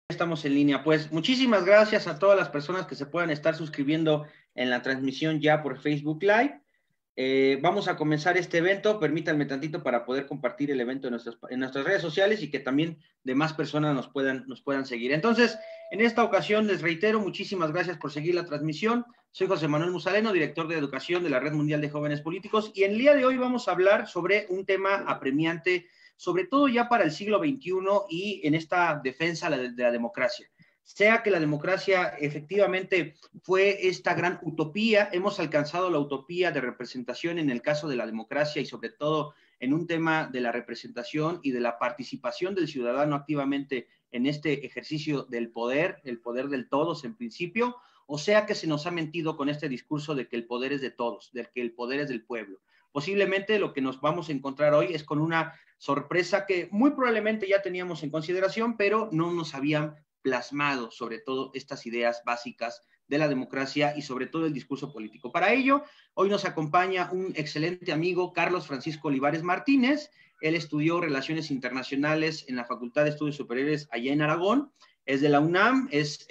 Estamos en línea. Pues muchísimas gracias a todas las personas que se puedan estar suscribiendo en la transmisión ya por Facebook Live. Vamos a comenzar este evento. Permítanme tantito para poder compartir el evento en nuestras redes sociales y que también demás personas nos puedan seguir. Entonces, en esta ocasión les reitero, muchísimas gracias por seguir la transmisión. Soy José Manuel Musaleno, director de Educación de la Red Mundial de Jóvenes Políticos, y el día de hoy vamos a hablar sobre un tema apremiante, sobre todo ya para el siglo XXI y en esta defensa de la democracia. Sea que la democracia efectivamente fue esta gran utopía, hemos alcanzado la utopía de representación en el caso de la democracia y sobre todo en un tema de la representación y de la participación del ciudadano activamente en este ejercicio del poder, el poder del todos en principio, o sea que se nos ha mentido con este discurso de que el poder es de todos, de que el poder es del pueblo. Posiblemente lo que nos vamos a encontrar hoy es con una sorpresa que muy probablemente ya teníamos en consideración, pero no nos habían plasmado sobre todo estas ideas básicas de la democracia y sobre todo el discurso político. Para ello, hoy nos acompaña un excelente amigo, Carlos Francisco Olivares Martínez. Él estudió Relaciones Internacionales en la Facultad de Estudios Superiores allá en Aragón, es de la UNAM, es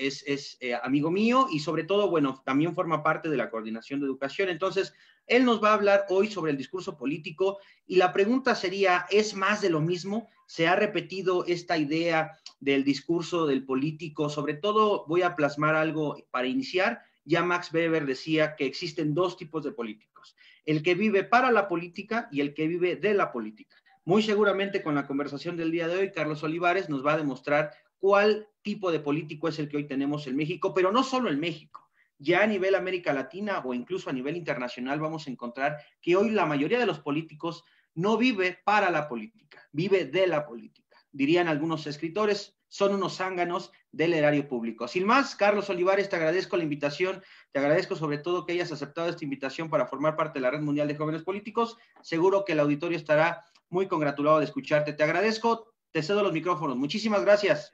amigo mío y sobre todo, bueno, también forma parte de la Coordinación de Educación. Entonces, él nos va a hablar hoy sobre el discurso político y la pregunta sería, ¿es más de lo mismo? ¿Se ha repetido esta idea del discurso del político? Sobre todo voy a plasmar algo para iniciar. Ya Max Weber decía que existen dos tipos de políticos, el que vive para la política y el que vive de la política. Muy seguramente con la conversación del día de hoy, Carlos Olivares nos va a demostrar cuál tipo de político es el que hoy tenemos en México, pero no solo en México. Ya a nivel América Latina o incluso a nivel internacional vamos a encontrar que hoy la mayoría de los políticos no vive para la política, vive de la política. Dirían algunos escritores, son unos zánganos del erario público. Sin más, Carlos Olivares, te agradezco la invitación, te agradezco sobre todo que hayas aceptado esta invitación para formar parte de la Red Mundial de Jóvenes Políticos. Seguro que el auditorio estará muy congratulado de escucharte. Te agradezco, te cedo los micrófonos. Muchísimas gracias.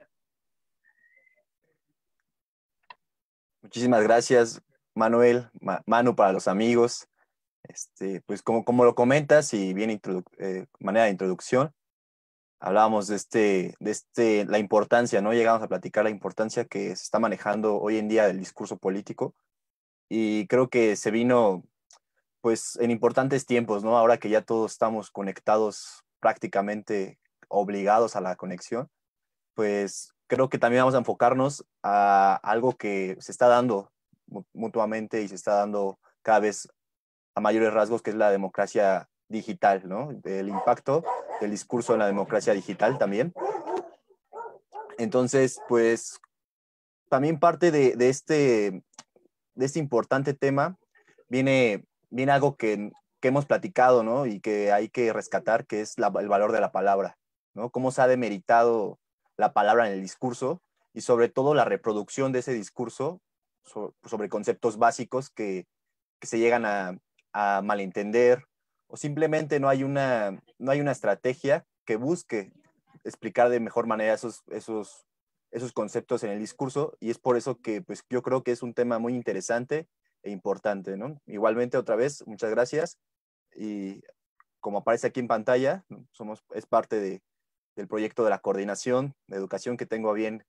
Muchísimas gracias, Manuel, Manu para los amigos. Pues como lo comentas y bien manera de introducción, hablábamos la importancia, ¿no? Llegamos a platicar la importancia que se está manejando hoy en día del discurso político y creo que se vino, pues, en importantes tiempos, ¿no? Ahora que ya todos estamos conectados, prácticamente obligados a la conexión, pues creo que también vamos a enfocarnos a algo que se está dando mutuamente y se está dando cada vez a mayores rasgos, que es la democracia digital, ¿no? El impacto del discurso en la democracia digital también. Entonces, pues también parte de este importante tema viene algo que hemos platicado, ¿no? Y que hay que rescatar, que es el valor de la palabra, ¿no? Cómo se ha demeritado la palabra en el discurso y sobre todo la reproducción de ese discurso sobre conceptos básicos que se llegan a malentender o simplemente no hay una estrategia que busque explicar de mejor manera esos conceptos en el discurso y es por eso que pues, yo creo que es un tema muy interesante e importante, ¿no? Igualmente, otra vez, muchas gracias y como aparece aquí en pantalla, es parte del proyecto de la coordinación de educación que tengo a bien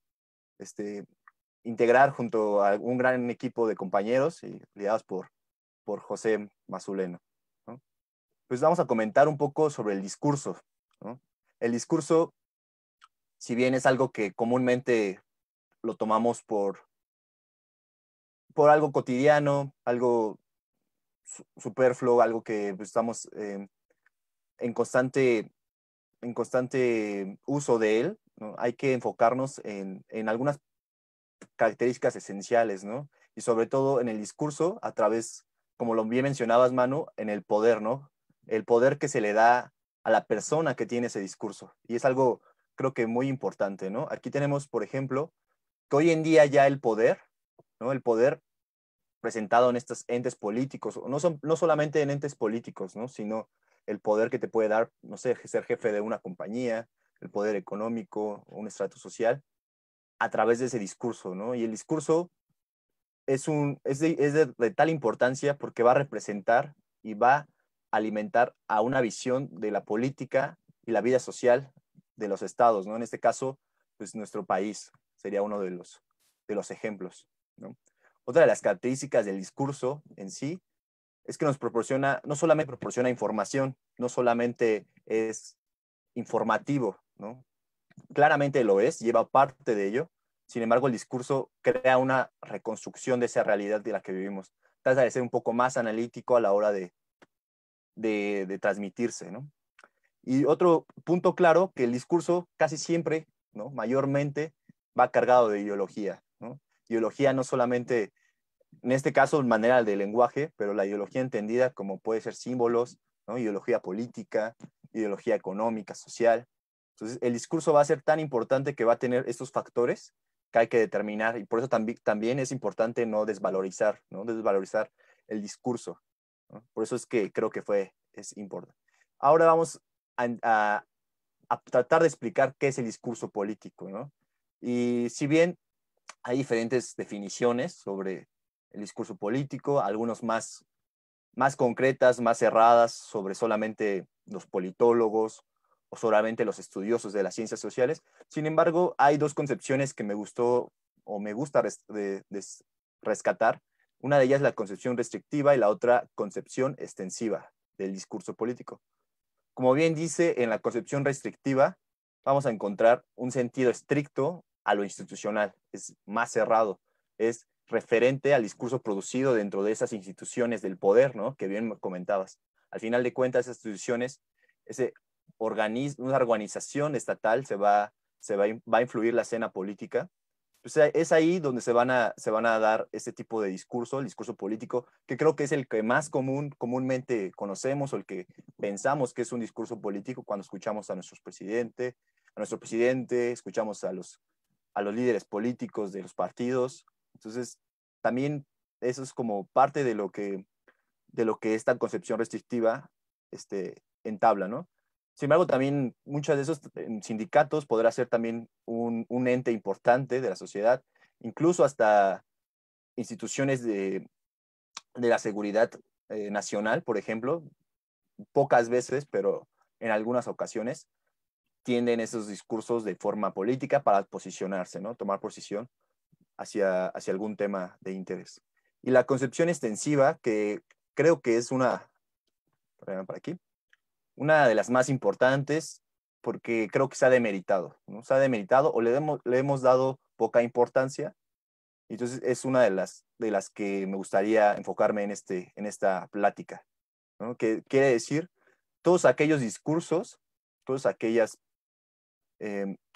integrar junto a un gran equipo de compañeros y lidados por José Mazuleno, ¿no? Pues vamos a comentar un poco sobre el discurso, ¿no? El discurso, si bien es algo que comúnmente lo tomamos por algo cotidiano, algo superfluo, algo que pues, estamos en constante uso de él, ¿no? Hay que enfocarnos en algunas características esenciales, ¿no? Y sobre todo en el discurso, a través, como lo bien mencionabas, Manu, en el poder, ¿no? El poder que se le da a la persona que tiene ese discurso. Y es algo, creo que muy importante, ¿no? Aquí tenemos, por ejemplo, que hoy en día ya el poder, ¿no? El poder presentado en estos entes políticos, no solamente en entes políticos, ¿no? Sino el poder que te puede dar, no sé, ser jefe de una compañía, el poder económico, un estrato social, a través de ese discurso, ¿no? Y el discurso es de tal importancia porque va a representar y va a alimentar a una visión de la política y la vida social de los estados, ¿no? En este caso, pues nuestro país. sería uno de los ejemplos, ¿no? Otra de las características del discurso en sí es que nos proporciona, no solamente proporciona información, no solamente es informativo, ¿no? Claramente lo es, lleva parte de ello. Sin embargo, el discurso crea una reconstrucción de esa realidad de la que vivimos. Trata de ser un poco más analítico a la hora de transmitirse, ¿no? Y otro punto claro, que el discurso casi siempre, ¿no? Mayormente, va cargado de ideología, ¿no? Ideología no solamente, en este caso, de manera de lenguaje, pero la ideología entendida como puede ser símbolos, ¿no? Ideología política, ideología económica, social. Entonces, el discurso va a ser tan importante que va a tener estos factores que hay que determinar, y por eso también es importante no desvalorizar, ¿no? Desvalorizar el discurso, ¿no? Por eso es que creo que es importante. Ahora vamos a, a, a tratar de explicar qué es el discurso político, ¿no? Y si bien hay diferentes definiciones sobre el discurso político, algunos más concretas, más cerradas sobre solamente los politólogos o solamente los estudiosos de las ciencias sociales. Sin embargo, hay dos concepciones que me gustó o me gusta rescatar. Una de ellas es la concepción restrictiva y la otra concepción extensiva del discurso político. Como bien dice, en la concepción restrictiva vamos a encontrar un sentido estricto a lo institucional, es más cerrado, es referente al discurso producido dentro de esas instituciones del poder, ¿no? Que bien comentabas. Al final de cuentas, esas instituciones, una organización estatal va a influir la escena política. O sea, es ahí donde se van a dar este tipo de discurso, el discurso político, que creo que es el que más comúnmente conocemos o el que pensamos que es un discurso político cuando escuchamos a nuestro presidente, escuchamos a los líderes políticos de los partidos. Entonces, también eso es como parte de lo que esta concepción restrictiva entabla, ¿no? Sin embargo, también muchos de esos sindicatos podrá ser también un ente importante de la sociedad, incluso hasta instituciones de la seguridad nacional, por ejemplo, pocas veces, pero en algunas ocasiones, tienden esos discursos de forma política para posicionarse, ¿no? Tomar posición hacia algún tema de interés. Y la concepción extensiva, que creo que es para aquí, una de las más importantes, porque creo que se ha demeritado, ¿no? Se ha demeritado o le hemos dado poca importancia. Entonces es una de las que me gustaría enfocarme en esta plática, ¿no? Que quiere decir todos aquellos discursos, todas aquellas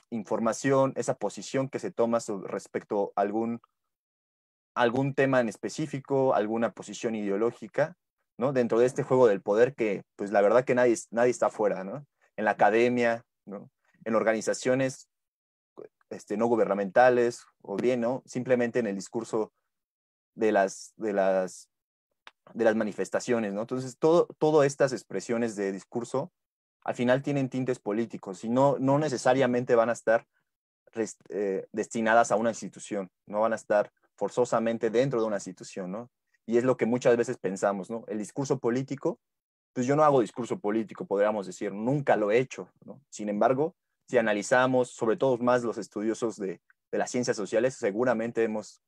información, esa posición que se toma respecto a algún tema en específico, alguna posición ideológica, ¿no? Dentro de este juego del poder que, pues la verdad que nadie está afuera, ¿no? En la academia, ¿no? En organizaciones no gubernamentales, o bien, ¿no? Simplemente en el discurso de las manifestaciones, ¿no? Entonces, todas estas expresiones de discurso al final tienen tintes políticos y no necesariamente van a estar destinadas a una institución, no van a estar forzosamente dentro de una institución, ¿no? Y es lo que muchas veces pensamos, ¿no? El discurso político, pues yo no hago discurso político, podríamos decir, nunca lo he hecho, ¿no? Sin embargo, si analizamos, sobre todo más los estudiosos de las ciencias sociales, seguramente hemos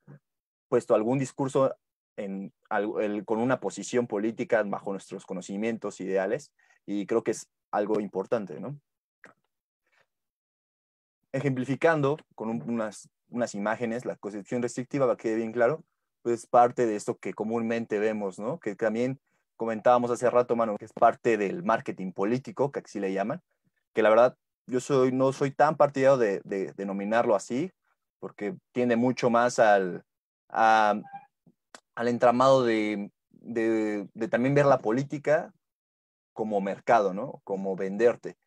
puesto algún discurso con una posición política bajo nuestros conocimientos ideales, y creo que es algo importante, ¿no? Ejemplificando con unas imágenes, la concepción restrictiva, para que quede bien claro, pues parte de esto que comúnmente vemos, ¿no? Que también comentábamos hace rato, mano, que es parte del marketing político, que así le llaman, que la verdad no soy tan partidario de denominarlo así, porque tiende mucho más al entramado de también ver la política como mercado, ¿no? Como venderte,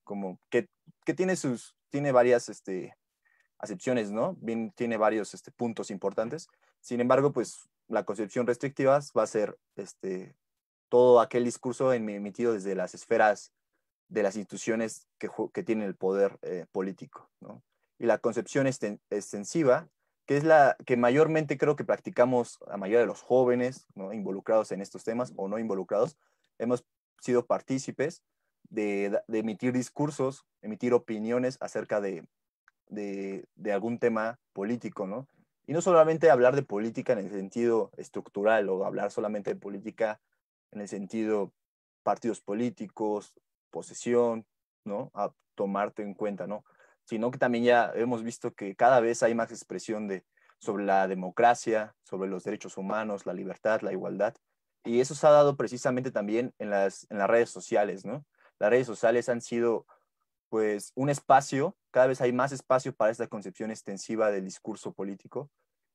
como que tiene varias acepciones, ¿no? Bien, tiene varios puntos importantes. Sin embargo, pues la concepción restrictiva va a ser todo aquel discurso emitido desde las esferas de las instituciones que tienen el poder político, ¿no? Y la concepción extensiva, que es la que mayormente creo que practicamos la mayoría de los jóvenes, ¿no? Involucrados en estos temas o no involucrados, hemos sido partícipes de emitir discursos, emitir opiniones acerca de algún tema político, ¿no? Y no solamente hablar de política en el sentido estructural o hablar solamente de política en el sentido partidos políticos, posesión, ¿no? A tomarte en cuenta, ¿no? Sino que también ya hemos visto que cada vez hay más expresión sobre la democracia, sobre los derechos humanos, la libertad, la igualdad. Y eso se ha dado precisamente también en las redes sociales, ¿no? Las redes sociales han sido, pues, un espacio, cada vez hay más espacio para esta concepción extensiva del discurso político.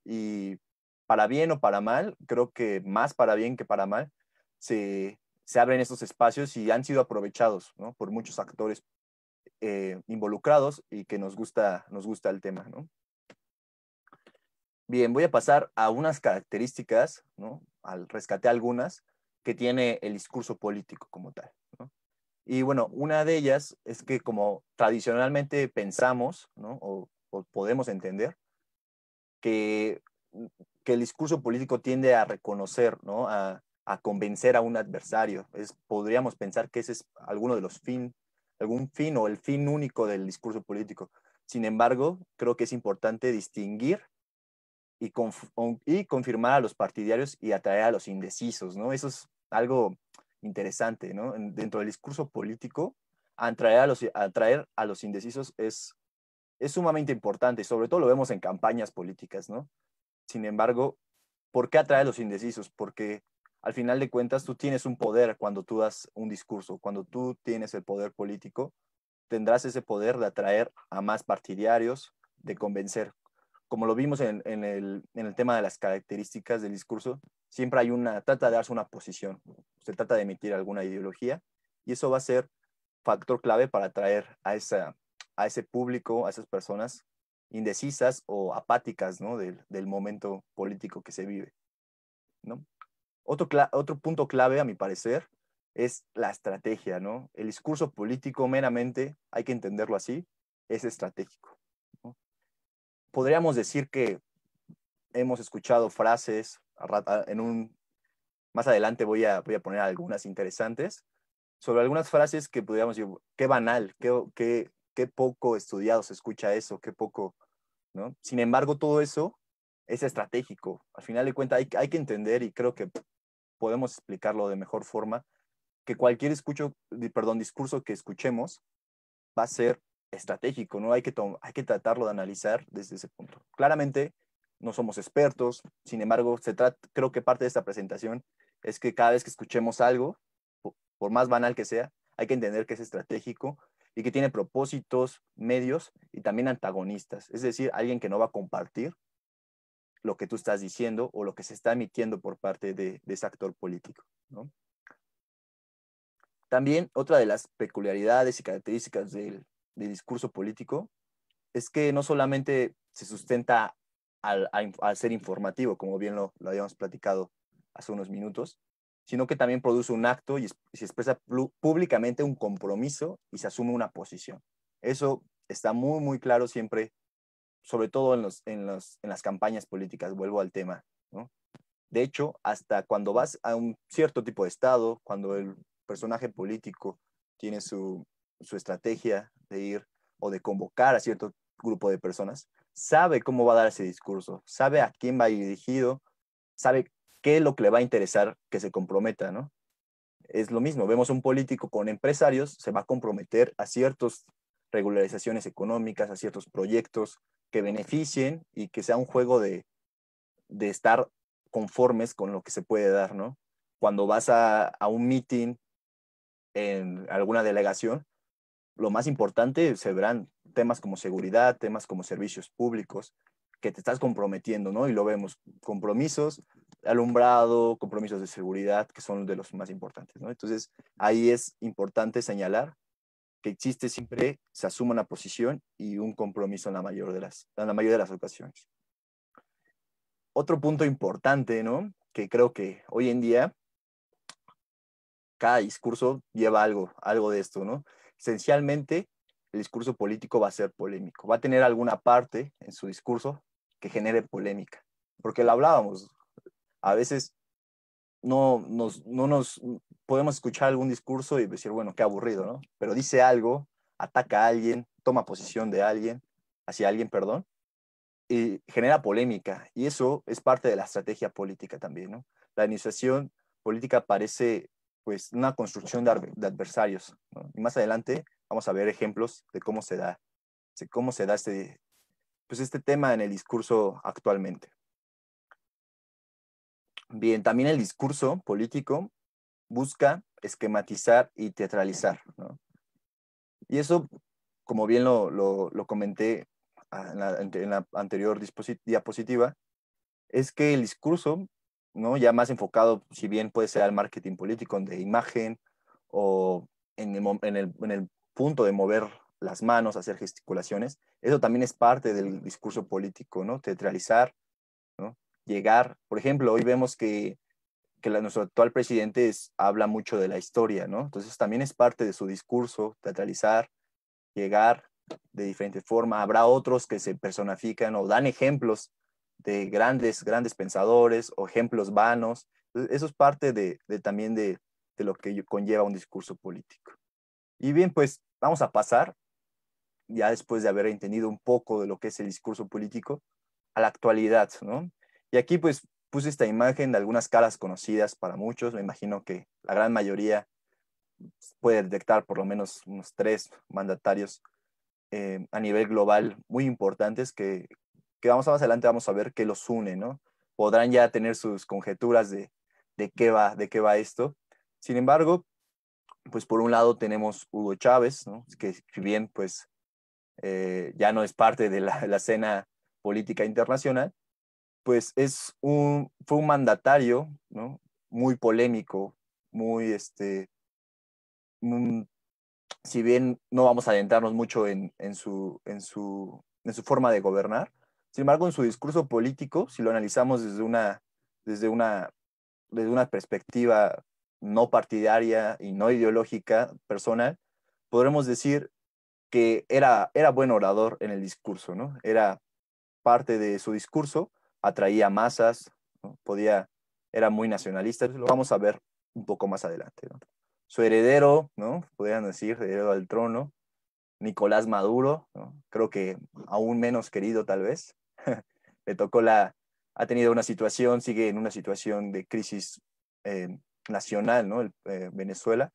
Y para bien o para mal, creo que más para bien que para mal, se abren estos espacios y han sido aprovechados, ¿no? Por muchos actores involucrados y que nos gusta el tema, ¿no? Bien, voy a pasar a unas características, ¿no? Rescaté algunas que tiene el discurso político como tal, ¿no? Y bueno, una de ellas es que como tradicionalmente pensamos, ¿no? O podemos entender que, que el discurso político tiende a reconocer, ¿no? A convencer a un adversario. Podríamos pensar que ese es alguno de los algún fin o el fin único del discurso político. Sin embargo, creo que es importante distinguir y confirmar a los partidarios y atraer a los indecisos, ¿no? Eso es algo interesante, ¿no? Dentro del discurso político, atraer a los indecisos es sumamente importante, sobre todo lo vemos en campañas políticas, ¿no? Sin embargo, ¿por qué atraer a los indecisos? Porque al final de cuentas tú tienes un poder cuando tú das un discurso, cuando tú tienes el poder político, tendrás ese poder de atraer a más partidarios, de convencer. Como lo vimos en el tema de las características del discurso, siempre trata de darse una posición, se trata de emitir alguna ideología y eso va a ser factor clave para atraer a ese público, a esas personas indecisas o apáticas, ¿no? Del momento político que se vive, ¿no? Otro punto clave, a mi parecer, es la estrategia, ¿no? El discurso político meramente, hay que entenderlo así, es estratégico, ¿no? Podríamos decir que hemos escuchado frases, más adelante voy a poner algunas interesantes, sobre algunas frases que podríamos decir, qué banal, qué poco estudiado se escucha eso, qué poco, ¿no? Sin embargo, todo eso es estratégico. Al final de cuentas, hay que entender, y creo que podemos explicarlo de mejor forma, que cualquier discurso que escuchemos va a ser estratégico, ¿no? Hay que tratarlo de analizar desde ese punto. Claramente, no somos expertos, sin embargo, creo que parte de esta presentación es que cada vez que escuchemos algo, por más banal que sea, hay que entender que es estratégico y que tiene propósitos, medios y también antagonistas. Es decir, alguien que no va a compartir lo que tú estás diciendo o lo que se está emitiendo por parte de ese actor político, ¿no? También otra de las peculiaridades y características del discurso político es que no solamente se sustenta al ser informativo, como bien lo habíamos platicado hace unos minutos, sino que también produce un acto y se expresa públicamente un compromiso y se asume una posición. Eso está muy, muy claro siempre, sobre todo en las campañas políticas, vuelvo al tema, ¿no? De hecho, hasta cuando vas a un cierto tipo de estado, cuando el personaje político tiene su estrategia de ir o de convocar a cierto grupo de personas, sabe cómo va a dar ese discurso, sabe a quién va a ir dirigido, sabe qué es lo que le va a interesar que se comprometa, ¿no? Es lo mismo, vemos un político con empresarios, se va a comprometer a ciertas regularizaciones económicas, a ciertos proyectos que beneficien y que sea un juego de estar conformes con lo que se puede dar, ¿no? Cuando vas a un meeting en alguna delegación, lo más importante se verán temas como seguridad, temas como servicios públicos, que te estás comprometiendo, ¿no? Y lo vemos, compromisos, alumbrado, compromisos de seguridad, que son de los más importantes, ¿no? Entonces, ahí es importante señalar que existe siempre, se asume una posición y un compromiso en la mayoría de las ocasiones. Otro punto importante, ¿no? Que creo que hoy en día cada discurso lleva algo de esto, ¿no? Esencialmente, el discurso político va a ser polémico, va a tener alguna parte en su discurso que genere polémica, porque lo hablábamos, a veces no nos podemos escuchar algún discurso y decir, bueno, qué aburrido, ¿no? Pero dice algo, ataca a alguien, toma posición de alguien, hacia alguien, perdón, y genera polémica, y eso es parte de la estrategia política también, ¿no? La iniciación política parece pues una construcción de adversarios, ¿no? Y más adelante vamos a ver ejemplos de cómo se da pues este tema en el discurso actualmente. Bien, también el discurso político busca esquematizar y teatralizar, ¿no? Y eso, como bien lo comenté en la anterior diapositiva, es que el discurso, ¿no? Ya más enfocado, si bien puede ser al marketing político de imagen o en el punto de mover las manos, hacer gesticulaciones, eso también es parte del discurso político, ¿no? Teatralizar, ¿no? Llegar, por ejemplo, hoy vemos que nuestro actual presidente habla mucho de la historia, ¿no? Entonces también es parte de su discurso, teatralizar, llegar de diferente forma. Habrá otros que se personifican o dan ejemplos de grandes pensadores o ejemplos vanos. Eso es parte también de lo que conlleva un discurso político. Y bien, pues vamos a pasar, ya después de haber entendido un poco de lo que es el discurso político, a la actualidad, ¿no? Y aquí pues puse esta imagen de algunas caras conocidas para muchos, me imagino que la gran mayoría puede detectar por lo menos unos 3 mandatarios a nivel global muy importantes que vamos más adelante vamos a ver qué los une, ¿no? Podrán ya tener sus conjeturas de qué va esto. Sin embargo, pues por un lado tenemos Hugo Chávez, ¿no? Que si bien pues ya no es parte de la escena política internacional, pues fue un mandatario, ¿no? Muy polémico, muy, un, si bien no vamos a adentrarnos mucho en su forma de gobernar, sin embargo, en su discurso político, si lo analizamos desde una, desde una perspectiva no partidaria y no ideológica personal, podremos decir que era buen orador en el discurso, ¿no? Era parte de su discurso, atraía masas, ¿no? Era muy nacionalista, lo vamos a ver un poco más adelante, ¿no? Su heredero, ¿no? Podrían decir, heredero al trono, Nicolás Maduro, ¿no? Creo que aún menos querido tal vez. Le tocó ha tenido una situación, sigue en una situación de crisis nacional, ¿no? Venezuela,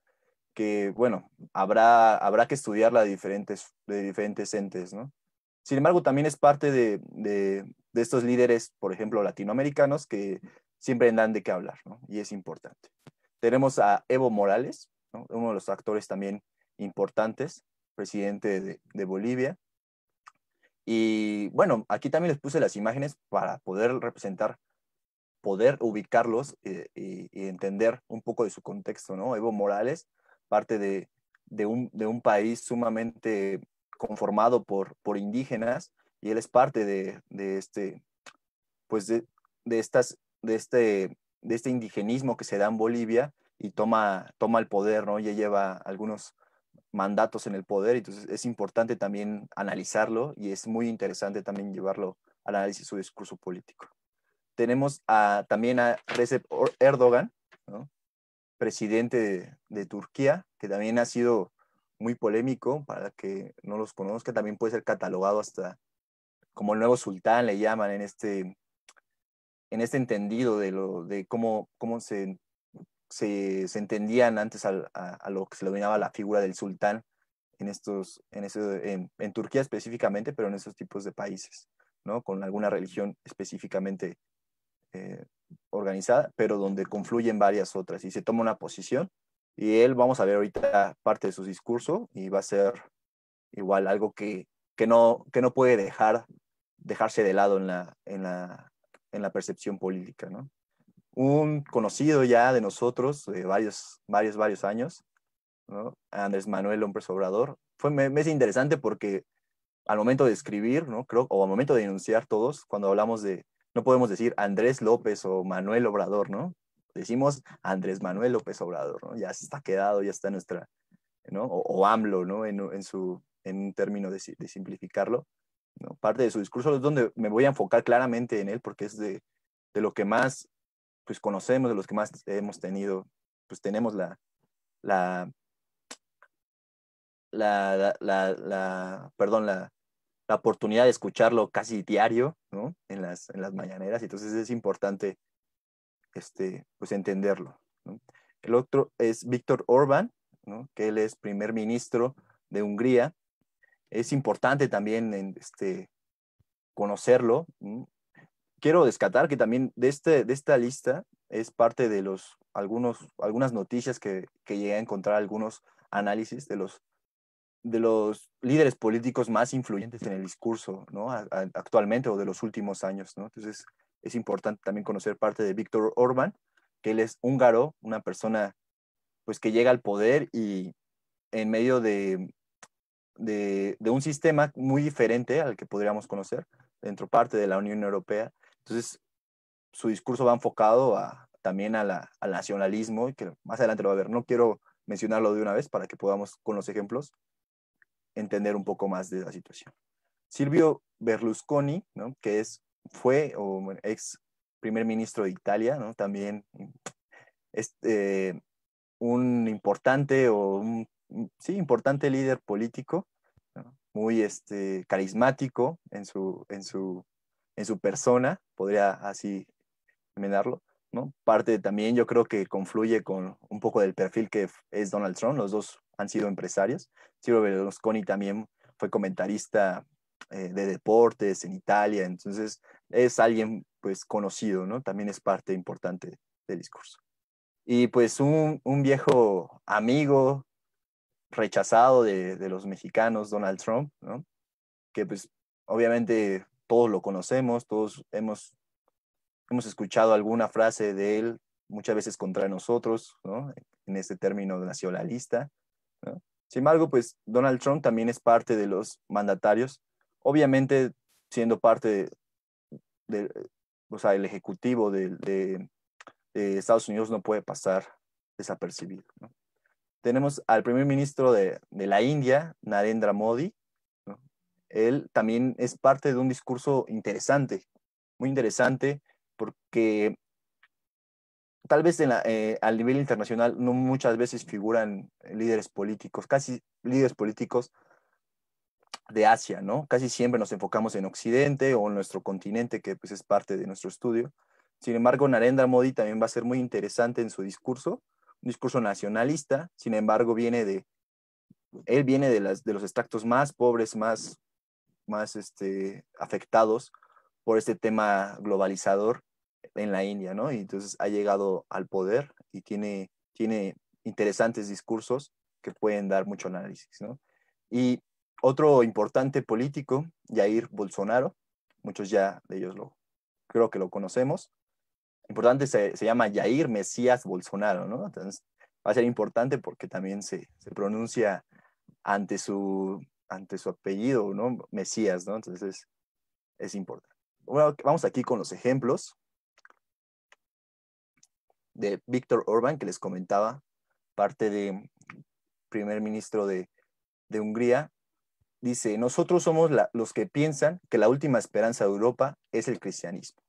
que bueno, habrá que estudiarla de diferentes entes, ¿no? Sin embargo, también es parte de estos líderes, por ejemplo, latinoamericanos, que siempre dan de qué hablar, ¿no? Y es importante. Tenemos a Evo Morales, ¿no? Uno de los actores también importantes, presidente de Bolivia. Y bueno, aquí también les puse las imágenes para poder representar, poder ubicarlos y entender un poco de su contexto, ¿no? Evo Morales, parte de un país sumamente conformado por indígenas, y él es parte pues de estas, de este indigenismo que se da en Bolivia y toma el poder, ¿no? Ya lleva algunos mandatos en el poder, entonces es importante también analizarlo y es muy interesante también llevarlo al análisis de su discurso político. Tenemos también a Recep Erdogan, ¿no? Presidente de Turquía, que también ha sido muy polémico, para que no los conozca, también puede ser catalogado hasta como el nuevo sultán, le llaman en este entendido de cómo se entendían antes a lo que se denominaba la figura del sultán en Turquía específicamente, pero en esos tipos de países, ¿no? Con alguna religión específicamente eh, organizada, pero donde confluyen varias otras y se toma una posición. Y él, vamos a ver ahorita parte de su discurso y va a ser igual algo que no puede dejarse de lado en la percepción política, ¿no? Un conocido ya de nosotros, de varios años, ¿no? Andrés Manuel López Obrador. Me es interesante porque al momento de escribir, ¿no? Creo, o al momento de enunciar todos, cuando hablamos no podemos decir Andrés López o Manuel Obrador, ¿no? Decimos Andrés Manuel López Obrador, ¿no? Ya está quedado, ya está nuestra, ¿no? O AMLO, ¿no? En un término de simplificarlo, ¿no? Parte de su discurso es donde me voy a enfocar claramente en él porque es de lo que más, pues, conocemos, de los que más hemos tenido, pues, tenemos la, perdón, la oportunidad de escucharlo casi diario, ¿no? En las mañaneras, entonces es importante pues entenderlo, ¿no? El otro es Víctor Orbán, ¿no? Que él es primer ministro de Hungría. Es importante también conocerlo, ¿no? Quiero descartar que también de esta lista es parte de algunas noticias que llegué a encontrar, algunos análisis de los líderes políticos más influyentes en el discurso, ¿no? Actualmente o de los últimos años, ¿no? Entonces es importante también conocer parte de Víctor Orbán, que él es húngaro, una persona pues que llega al poder y en medio de un sistema muy diferente al que podríamos conocer dentro parte de la Unión Europea. Entonces su discurso va enfocado también al nacionalismo, y que más adelante lo va a ver. No quiero mencionarlo de una vez para que podamos, con los ejemplos, entender un poco más de la situación. Silvio Berlusconi, ¿no? Que fue o ex primer ministro de Italia, ¿no? También es un importante sí, importante líder político, ¿no? Muy carismático en su persona, podría así enmendarlo, ¿no? Parte también yo creo que confluye con un poco del perfil que es Donald Trump, los dos han sido empresarios. Silvio Berlusconi también fue comentarista de deportes en Italia, entonces es alguien pues conocido, ¿no? También es parte importante del discurso. Y pues un viejo amigo rechazado de los mexicanos, Donald Trump, ¿no? Que pues obviamente todos lo conocemos, todos hemos escuchado alguna frase de él muchas veces contra nosotros, ¿no? En este término nacionalista, ¿no? Sin embargo, pues Donald Trump también es parte de los mandatarios, obviamente siendo parte o sea, el ejecutivo de Estados Unidos no puede pasar desapercibido, ¿no? Tenemos al primer ministro de la India, Narendra Modi, ¿no? Él también es parte de un discurso interesante, muy interesante, porque tal vez al nivel internacional no muchas veces figuran líderes políticos, casi líderes políticos de Asia, ¿no? Casi siempre nos enfocamos en Occidente o en nuestro continente, que pues es parte de nuestro estudio. Sin embargo, Narendra Modi también va a ser muy interesante en su discurso, un discurso nacionalista. Sin embargo, él viene de los extractos más pobres, más afectados por este tema globalizador en la India, ¿no? Y entonces ha llegado al poder y tiene interesantes discursos que pueden dar mucho análisis, ¿no? Y otro importante político, Jair Bolsonaro, muchos ya de ellos creo que lo conocemos. Importante se llama Jair Mesías Bolsonaro, ¿no? Entonces va a ser importante porque también se pronuncia ante ante su apellido, ¿no? Mesías, ¿no? Entonces es importante. Bueno, vamos aquí con los ejemplos de Víctor Orbán, que les comentaba, parte de primer ministro de Hungría. Dice, nosotros somos los que piensan que la última esperanza de Europa es el cristianismo.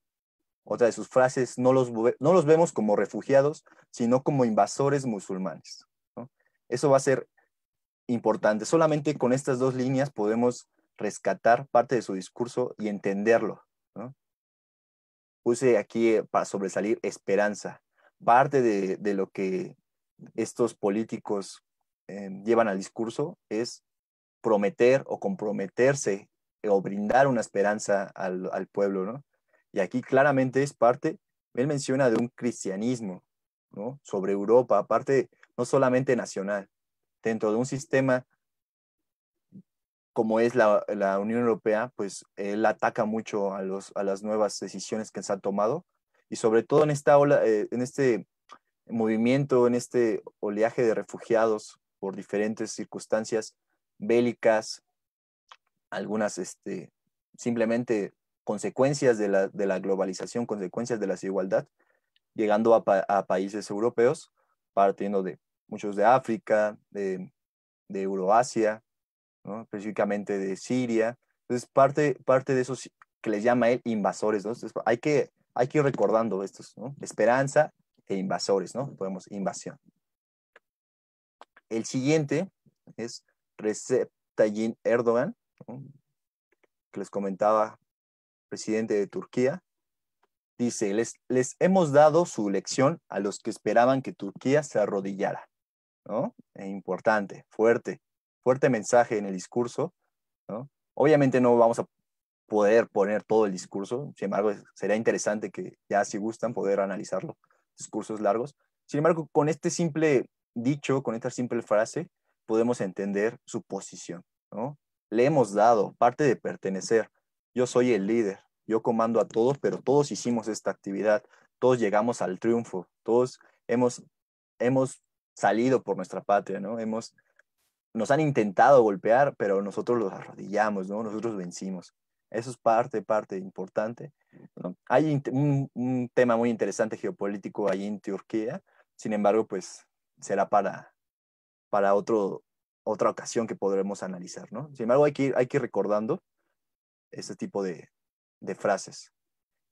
Otra de sus frases, no los vemos como refugiados, sino como invasores musulmanes, ¿no? Eso va a ser importante. Solamente con estas dos líneas podemos rescatar parte de su discurso y entenderlo, ¿no? Puse aquí para sobresalir esperanza. Parte de lo que estos políticos llevan al discurso es prometer o comprometerse o brindar una esperanza al pueblo, ¿no? Y aquí claramente es parte, él menciona de un cristianismo, ¿no? Sobre Europa, aparte no solamente nacional, dentro de un sistema como es la Unión Europea, pues él ataca mucho a las nuevas decisiones que se han tomado y sobre todo en esta ola, en este movimiento, en este oleaje de refugiados por diferentes circunstancias bélicas, algunas simplemente consecuencias de la globalización, consecuencias de la desigualdad, llegando a países europeos, partiendo de muchos de África, de Euroasia, ¿no? Específicamente de Siria. Entonces, parte de esos que les llama él invasores, ¿no? Entonces, hay que ir recordando estos, ¿no? Esperanza e invasores, ¿no? Podemos, invasión. El siguiente es Recep Tayyip Erdogan, ¿no? que les comentaba, presidente de Turquía, dice, les hemos dado su lección a los que esperaban que Turquía se arrodillara, ¿no? Es importante, fuerte mensaje en el discurso, ¿no? Obviamente no vamos a poder poner todo el discurso, sin embargo, sería interesante que ya si gustan poder analizarlo, discursos largos. Sin embargo, con este simple dicho, con esta simple frase, podemos entender su posición, ¿no? Le hemos dado parte de pertenecer. Yo soy el líder, yo comando a todos, pero todos hicimos esta actividad, todos llegamos al triunfo, todos hemos salido por nuestra patria, ¿no? Nos han intentado golpear, pero nosotros los arrodillamos, ¿no? Nosotros vencimos. Eso es parte importante, ¿no? Hay un tema muy interesante geopolítico ahí en Turquía, sin embargo, pues será para otra ocasión que podremos analizar, ¿no? Sin embargo, hay que ir recordando ese tipo de frases.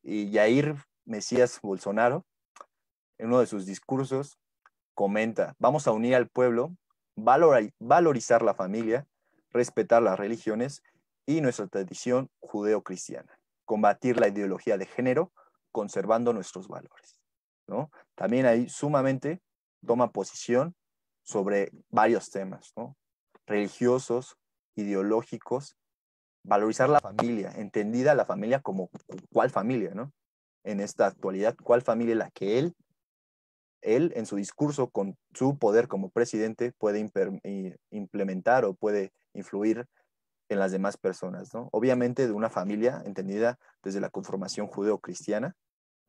Y Jair Mesías Bolsonaro, en uno de sus discursos, comenta, vamos a unir al pueblo, valorizar la familia, respetar las religiones y nuestra tradición judeo-cristiana, combatir la ideología de género, conservando nuestros valores, ¿no? También ahí sumamente toma posición sobre varios temas, ¿no? Religiosos, ideológicos, valorizar la familia, entendida la familia como cuál familia, ¿no? En esta actualidad, cuál familia es la que él en su discurso, con su poder como presidente, puede implementar o puede influir en las demás personas, ¿no? Obviamente de una familia entendida desde la conformación judeo-cristiana,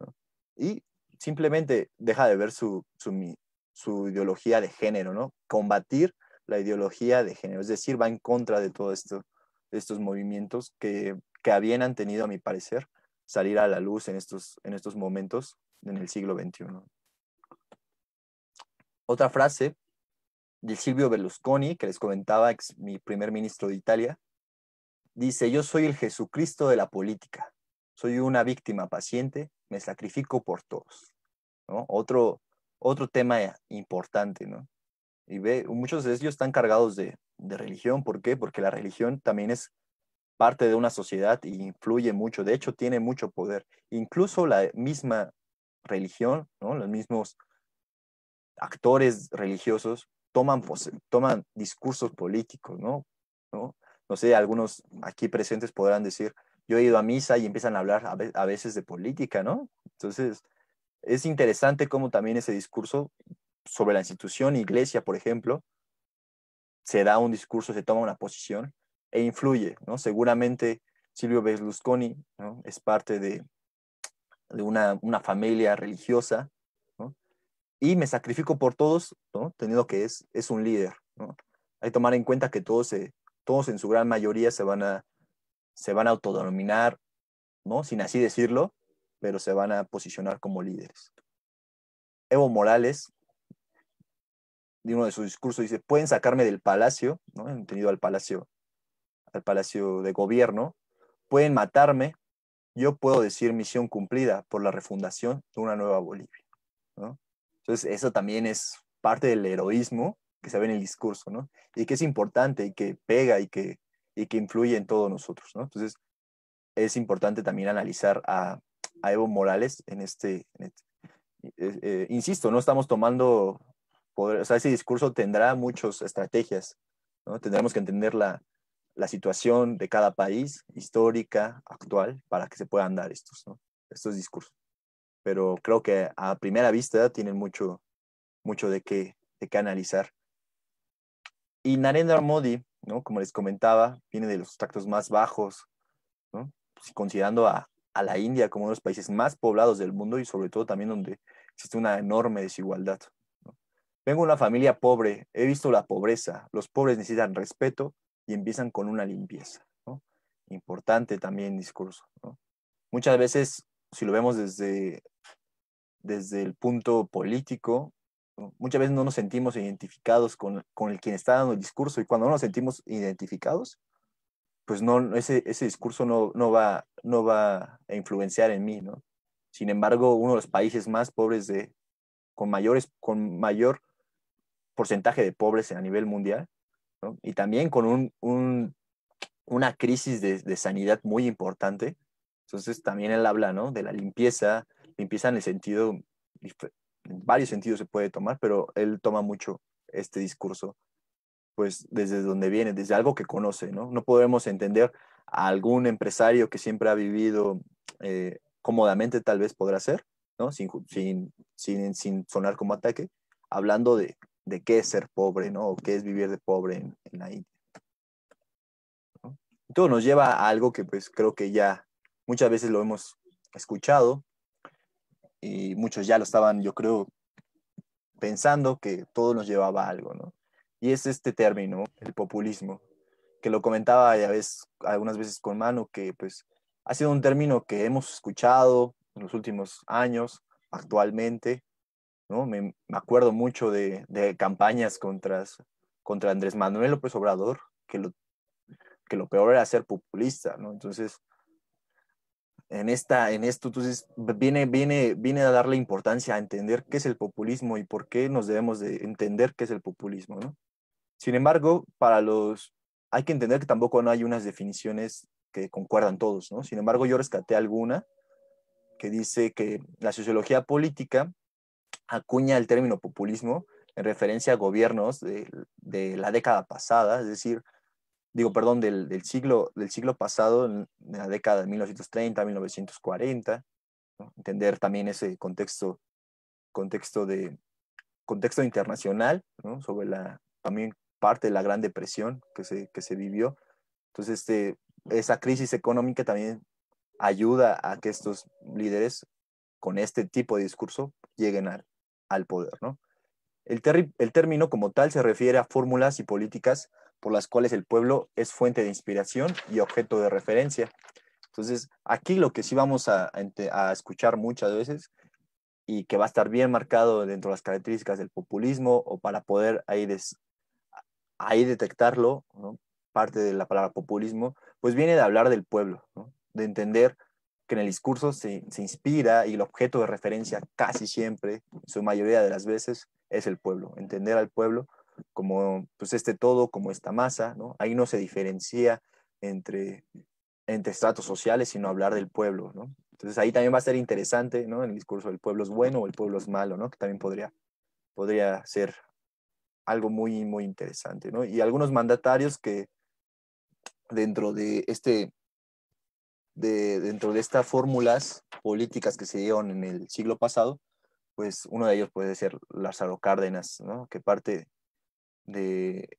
¿no? Y simplemente deja de ver su ideología de género, ¿no? Combatir la ideología de género, es decir, va en contra de todo esto, de estos movimientos que habían han tenido, a mi parecer, salir a la luz en estos momentos en el siglo XXI. Otra frase de Silvio Berlusconi, que les comentaba, mi primer ministro de Italia, dice, yo soy el Jesucristo de la política, soy una víctima paciente, me sacrifico por todos, ¿no? Otro tema importante, ¿no? Y muchos de ellos están cargados de religión, ¿por qué? Porque la religión también es parte de una sociedad y influye mucho, de hecho tiene mucho poder, incluso la misma religión, ¿no? Los mismos actores religiosos toman discursos políticos, ¿no? ¿no? No sé, algunos aquí presentes podrán decir, yo he ido a misa y empiezan a hablar a veces de política, ¿no? Entonces, es interesante cómo también ese discurso sobre la institución, iglesia, por ejemplo, se da un discurso, se toma una posición e influye, ¿no? Seguramente Silvio Berlusconi, ¿no? Es parte de una familia religiosa, ¿no? Y me sacrifico por todos, ¿no? Teniendo que es un líder, ¿no? Hay que tomar en cuenta que todos en su gran mayoría se van a autodenominar, ¿no? Sin así decirlo, pero se van a posicionar como líderes. Evo Morales, de uno de sus discursos, dice, pueden sacarme del palacio, ¿no? Entendido al palacio de gobierno, pueden matarme, yo puedo decir misión cumplida por la refundación de una nueva Bolivia, ¿no? Entonces, eso también es parte del heroísmo que se ve en el discurso, ¿no? Y que es importante y que pega y que influye en todos nosotros, ¿no? Entonces, es importante también analizar a Evo Morales insisto, no estamos tomando poder, o sea, ese discurso tendrá muchas estrategias, ¿no? Tendremos que entender la situación de cada país, histórica, actual, para que se puedan dar ¿no? Estos discursos. Pero creo que a primera vista tienen mucho de qué analizar. Y Narendra Modi, ¿no? Como les comentaba, viene de los tractos más bajos, ¿no? Pues, considerando a la India como uno de los países más poblados del mundo y sobre todo también donde existe una enorme desigualdad, ¿no? Vengo de una familia pobre, he visto la pobreza, los pobres necesitan respeto y empiezan con una limpieza, ¿no? Importante también discurso, ¿no? Muchas veces, si lo vemos desde el punto político, ¿no? Muchas veces no nos sentimos identificados con el quien está dando el discurso y cuando no nos sentimos identificados, pues no, ese discurso no va a influenciar en mí, ¿no? Sin embargo, uno de los países más pobres con mayor porcentaje de pobres a nivel mundial, ¿no? Y también con una crisis de sanidad muy importante. Entonces también él habla, ¿no? De la limpieza, limpieza en el sentido, en varios sentidos se puede tomar, pero él toma mucho este discurso, pues desde donde viene, desde algo que conoce, ¿no? No podemos entender a algún empresario que siempre ha vivido cómodamente, tal vez podrá ser, ¿no? Sin sonar como ataque, hablando de qué es ser pobre, ¿no? O qué es vivir de pobre en la India, ¿no? Todo nos lleva a algo que pues creo que ya muchas veces lo hemos escuchado y muchos ya lo estaban, yo creo, pensando que todo nos llevaba a algo, ¿no? Y es este término, el populismo, que lo comentaba ya ves, algunas veces con Manu, que pues ha sido un término que hemos escuchado en los últimos años, actualmente, ¿no? Me acuerdo mucho de campañas contra Andrés Manuel López Obrador, que lo peor era ser populista, ¿no? Entonces, en esto, entonces, viene a darle importancia a entender qué es el populismo y por qué nos debemos de entender qué es el populismo, ¿no? Sin embargo, hay que entender que tampoco no hay unas definiciones que concuerdan todos, ¿no? Sin embargo, yo rescaté alguna que dice que la sociología política acuña el término populismo en referencia a gobiernos de la década pasada, es decir, digo, perdón, del siglo pasado, en la década de 1930, 1940, ¿no? Entender también ese contexto de, contexto internacional, ¿no? Sobre también parte de la Gran Depresión que se vivió. Entonces, esa crisis económica también ayuda a que estos líderes con este tipo de discurso lleguen al poder, ¿no? El término como tal se refiere a fórmulas y políticas por las cuales el pueblo es fuente de inspiración y objeto de referencia. Entonces, aquí lo que sí vamos a escuchar muchas veces y que va a estar bien marcado dentro de las características del populismo o para poder ahí detectarlo, ¿no? Parte de la palabra populismo, pues viene de hablar del pueblo, ¿no? De entender que en el discurso se inspira y el objeto de referencia casi siempre, en su mayoría de las veces, es el pueblo. Entender al pueblo como pues este todo, como esta masa, ¿no? Ahí no se diferencia entre, entre estratos sociales, sino hablar del pueblo, ¿no? Entonces ahí también va a ser interesante, ¿no? En el discurso del pueblo es bueno o el pueblo es malo, ¿no? Que también podría ser algo muy, muy interesante, ¿no? Y algunos mandatarios que dentro de dentro de estas fórmulas políticas que se dieron en el siglo pasado, pues uno de ellos puede ser Lázaro Cárdenas, ¿no? Que parte de,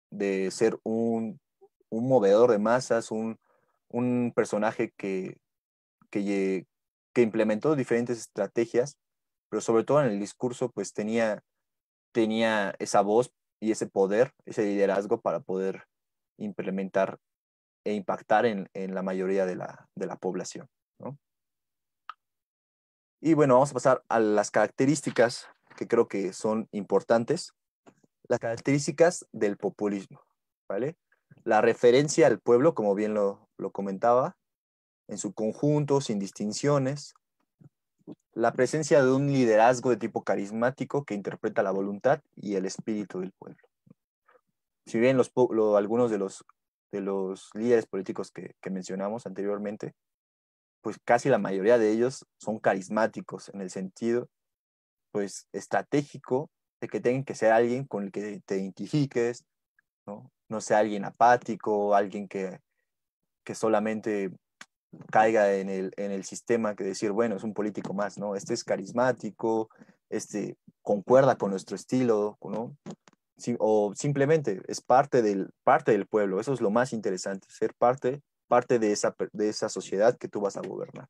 de ser un movedor de masas, un personaje que, que implementó diferentes estrategias, pero sobre todo en el discurso, pues tenía esa voz y ese poder, ese liderazgo para poder implementar e impactar en la mayoría de la población, ¿no? Y bueno, vamos a pasar a las características que creo que son importantes. Las características del populismo, ¿vale? La referencia al pueblo, como bien lo comentaba, en su conjunto, sin distinciones. La presencia de un liderazgo de tipo carismático que interpreta la voluntad y el espíritu del pueblo. Si bien algunos de los líderes políticos que mencionamos anteriormente, pues casi la mayoría de ellos son carismáticos en el sentido, pues, estratégico de que tienen que ser alguien con el que te identifiques, ¿no? No sea alguien apático, alguien que solamente caiga en el sistema, que decir, bueno, es un político más, ¿no? Este es carismático, este concuerda con nuestro estilo, ¿no? O simplemente es parte del pueblo. Eso es lo más interesante, ser parte de esa sociedad que tú vas a gobernar.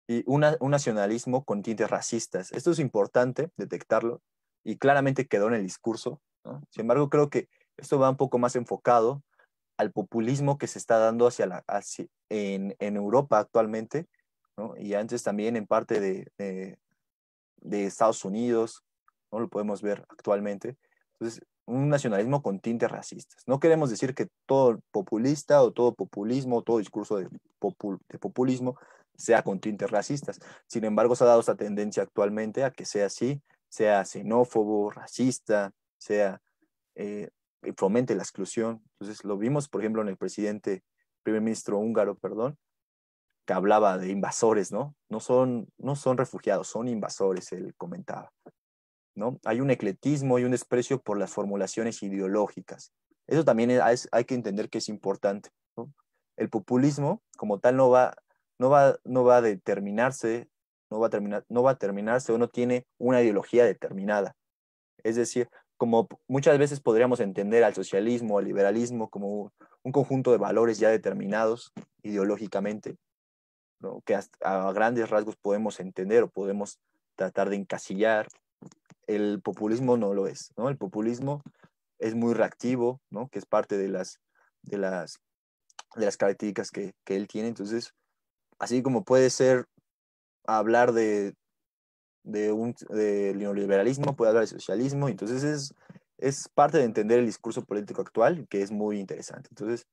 Y un nacionalismo con tintes racistas. Esto es importante detectarlo y claramente quedó en el discurso, ¿no? Sin embargo, creo que esto va un poco más enfocado al populismo que se está dando en Europa actualmente, ¿no? Y antes también en parte de Estados Unidos, ¿no? Lo podemos ver actualmente. Entonces, un nacionalismo con tintes racistas. No queremos decir que todo populista o todo populismo, o todo discurso de populismo sea con tintes racistas. Sin embargo, se ha dado esa tendencia actualmente a que sea así, sea xenófobo, racista, sea fomente la exclusión. Entonces lo vimos, por ejemplo, en el primer ministro húngaro, perdón, que hablaba de invasores, ¿no? No son refugiados, son invasores, él comentaba, ¿no? Hay un ecletismo y un desprecio por las formulaciones ideológicas. Eso también hay que entender que es importante, ¿no? El populismo, como tal, no va a determinarse, no va a terminarse o no tiene una ideología determinada. Es decir, como muchas veces podríamos entender al socialismo, al liberalismo como un conjunto de valores ya determinados ideológicamente, ¿no? Que a grandes rasgos podemos entender o podemos tratar de encasillar. El populismo no lo es, ¿no? El populismo es muy reactivo, ¿no? Que es parte de las, de las características que él tiene. Entonces, así como puede ser hablar de neoliberalismo, puede hablar de socialismo, entonces es parte de entender el discurso político actual, que es muy interesante. Entonces,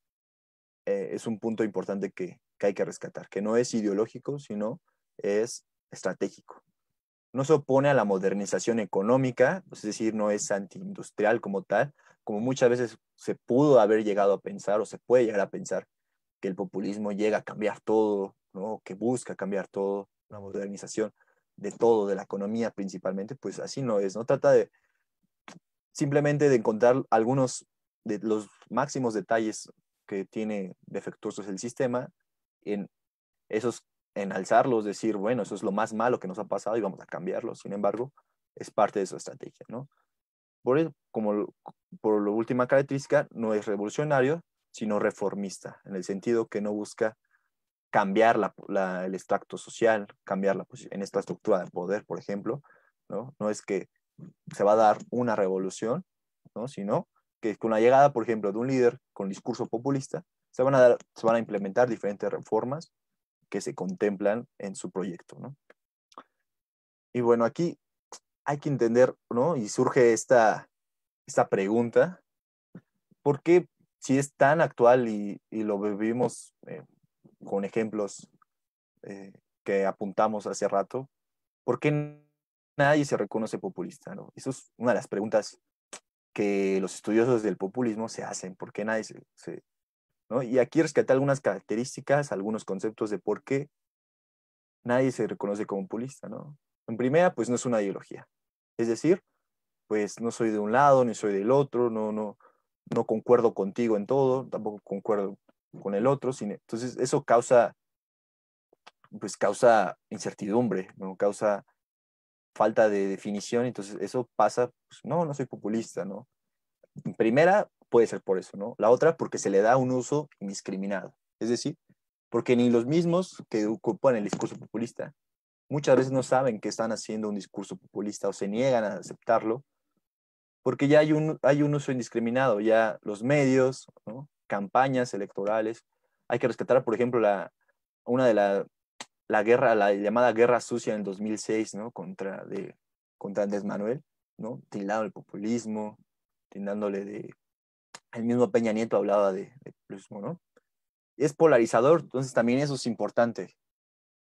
es un punto importante que hay que rescatar, que no es ideológico, sino es estratégico. No se opone a la modernización económica, es decir, no es antiindustrial como tal, como muchas veces se pudo haber llegado a pensar o se puede llegar a pensar que el populismo llega a cambiar todo, ¿no? Que busca cambiar todo, la modernización de todo, de la economía principalmente, pues así no es, ¿no? Trata de simplemente de encontrar algunos de los máximos detalles que tiene defectuosos el sistema, en esos enalzarlos, decir, bueno, eso es lo más malo que nos ha pasado y vamos a cambiarlo. Sin embargo, es parte de su estrategia, ¿no? Por la última característica, no es revolucionario, sino reformista, en el sentido que no busca cambiar el extracto social, cambiar en esta estructura de poder, por ejemplo, ¿no? No es que se va a dar una revolución, ¿no? Sino que con la llegada, por ejemplo, de un líder con discurso populista, se van a implementar diferentes reformas que se contemplan en su proyecto, ¿no? Y bueno, aquí hay que entender, ¿no? Y surge esta pregunta, ¿por qué si es tan actual y lo vivimos con ejemplos que apuntamos hace rato, ¿por qué nadie se reconoce populista, ¿no? Eso es una de las preguntas que los estudiosos del populismo se hacen, ¿por qué nadie ¿no? Y aquí rescaté algunas características, algunos conceptos de por qué nadie se reconoce como populista, ¿no? En primera, pues no es una ideología. Es decir, pues no soy de un lado ni soy del otro, no concuerdo contigo en todo, tampoco concuerdo con el otro. Entonces, eso causa incertidumbre, ¿no? Causa falta de definición, entonces eso pasa, pues, no soy populista, ¿no? En primera, puede ser por eso, ¿no? La otra, porque se le da un uso indiscriminado. Es decir, porque ni los mismos que ocupan el discurso populista muchas veces no saben que están haciendo un discurso populista o se niegan a aceptarlo, porque ya hay un uso indiscriminado, ya los medios, ¿no? Campañas electorales. Hay que rescatar, por ejemplo, una de la guerra, la llamada Guerra Sucia en el 2006, ¿no? Contra Andrés Manuel, ¿no? Tildado el populismo, tildándole de... El mismo Peña Nieto hablaba de populismo, ¿no? Es polarizador, entonces también eso es importante,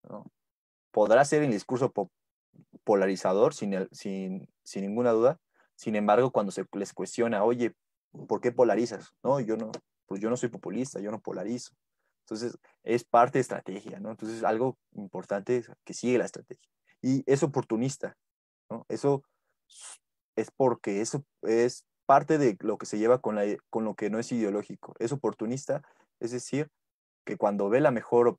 ¿no? Podrá ser el discurso polarizador, sin ninguna duda. Sin embargo, cuando se les cuestiona, oye, ¿por qué polarizas? No, pues yo no soy populista, yo no polarizo. Entonces, es parte de estrategia, ¿no? Entonces, algo importante es que sigue la estrategia. Y es oportunista, ¿no? Eso es porque eso es parte de lo que se lleva con lo que no es ideológico. Es oportunista, es decir, que cuando ve el mejor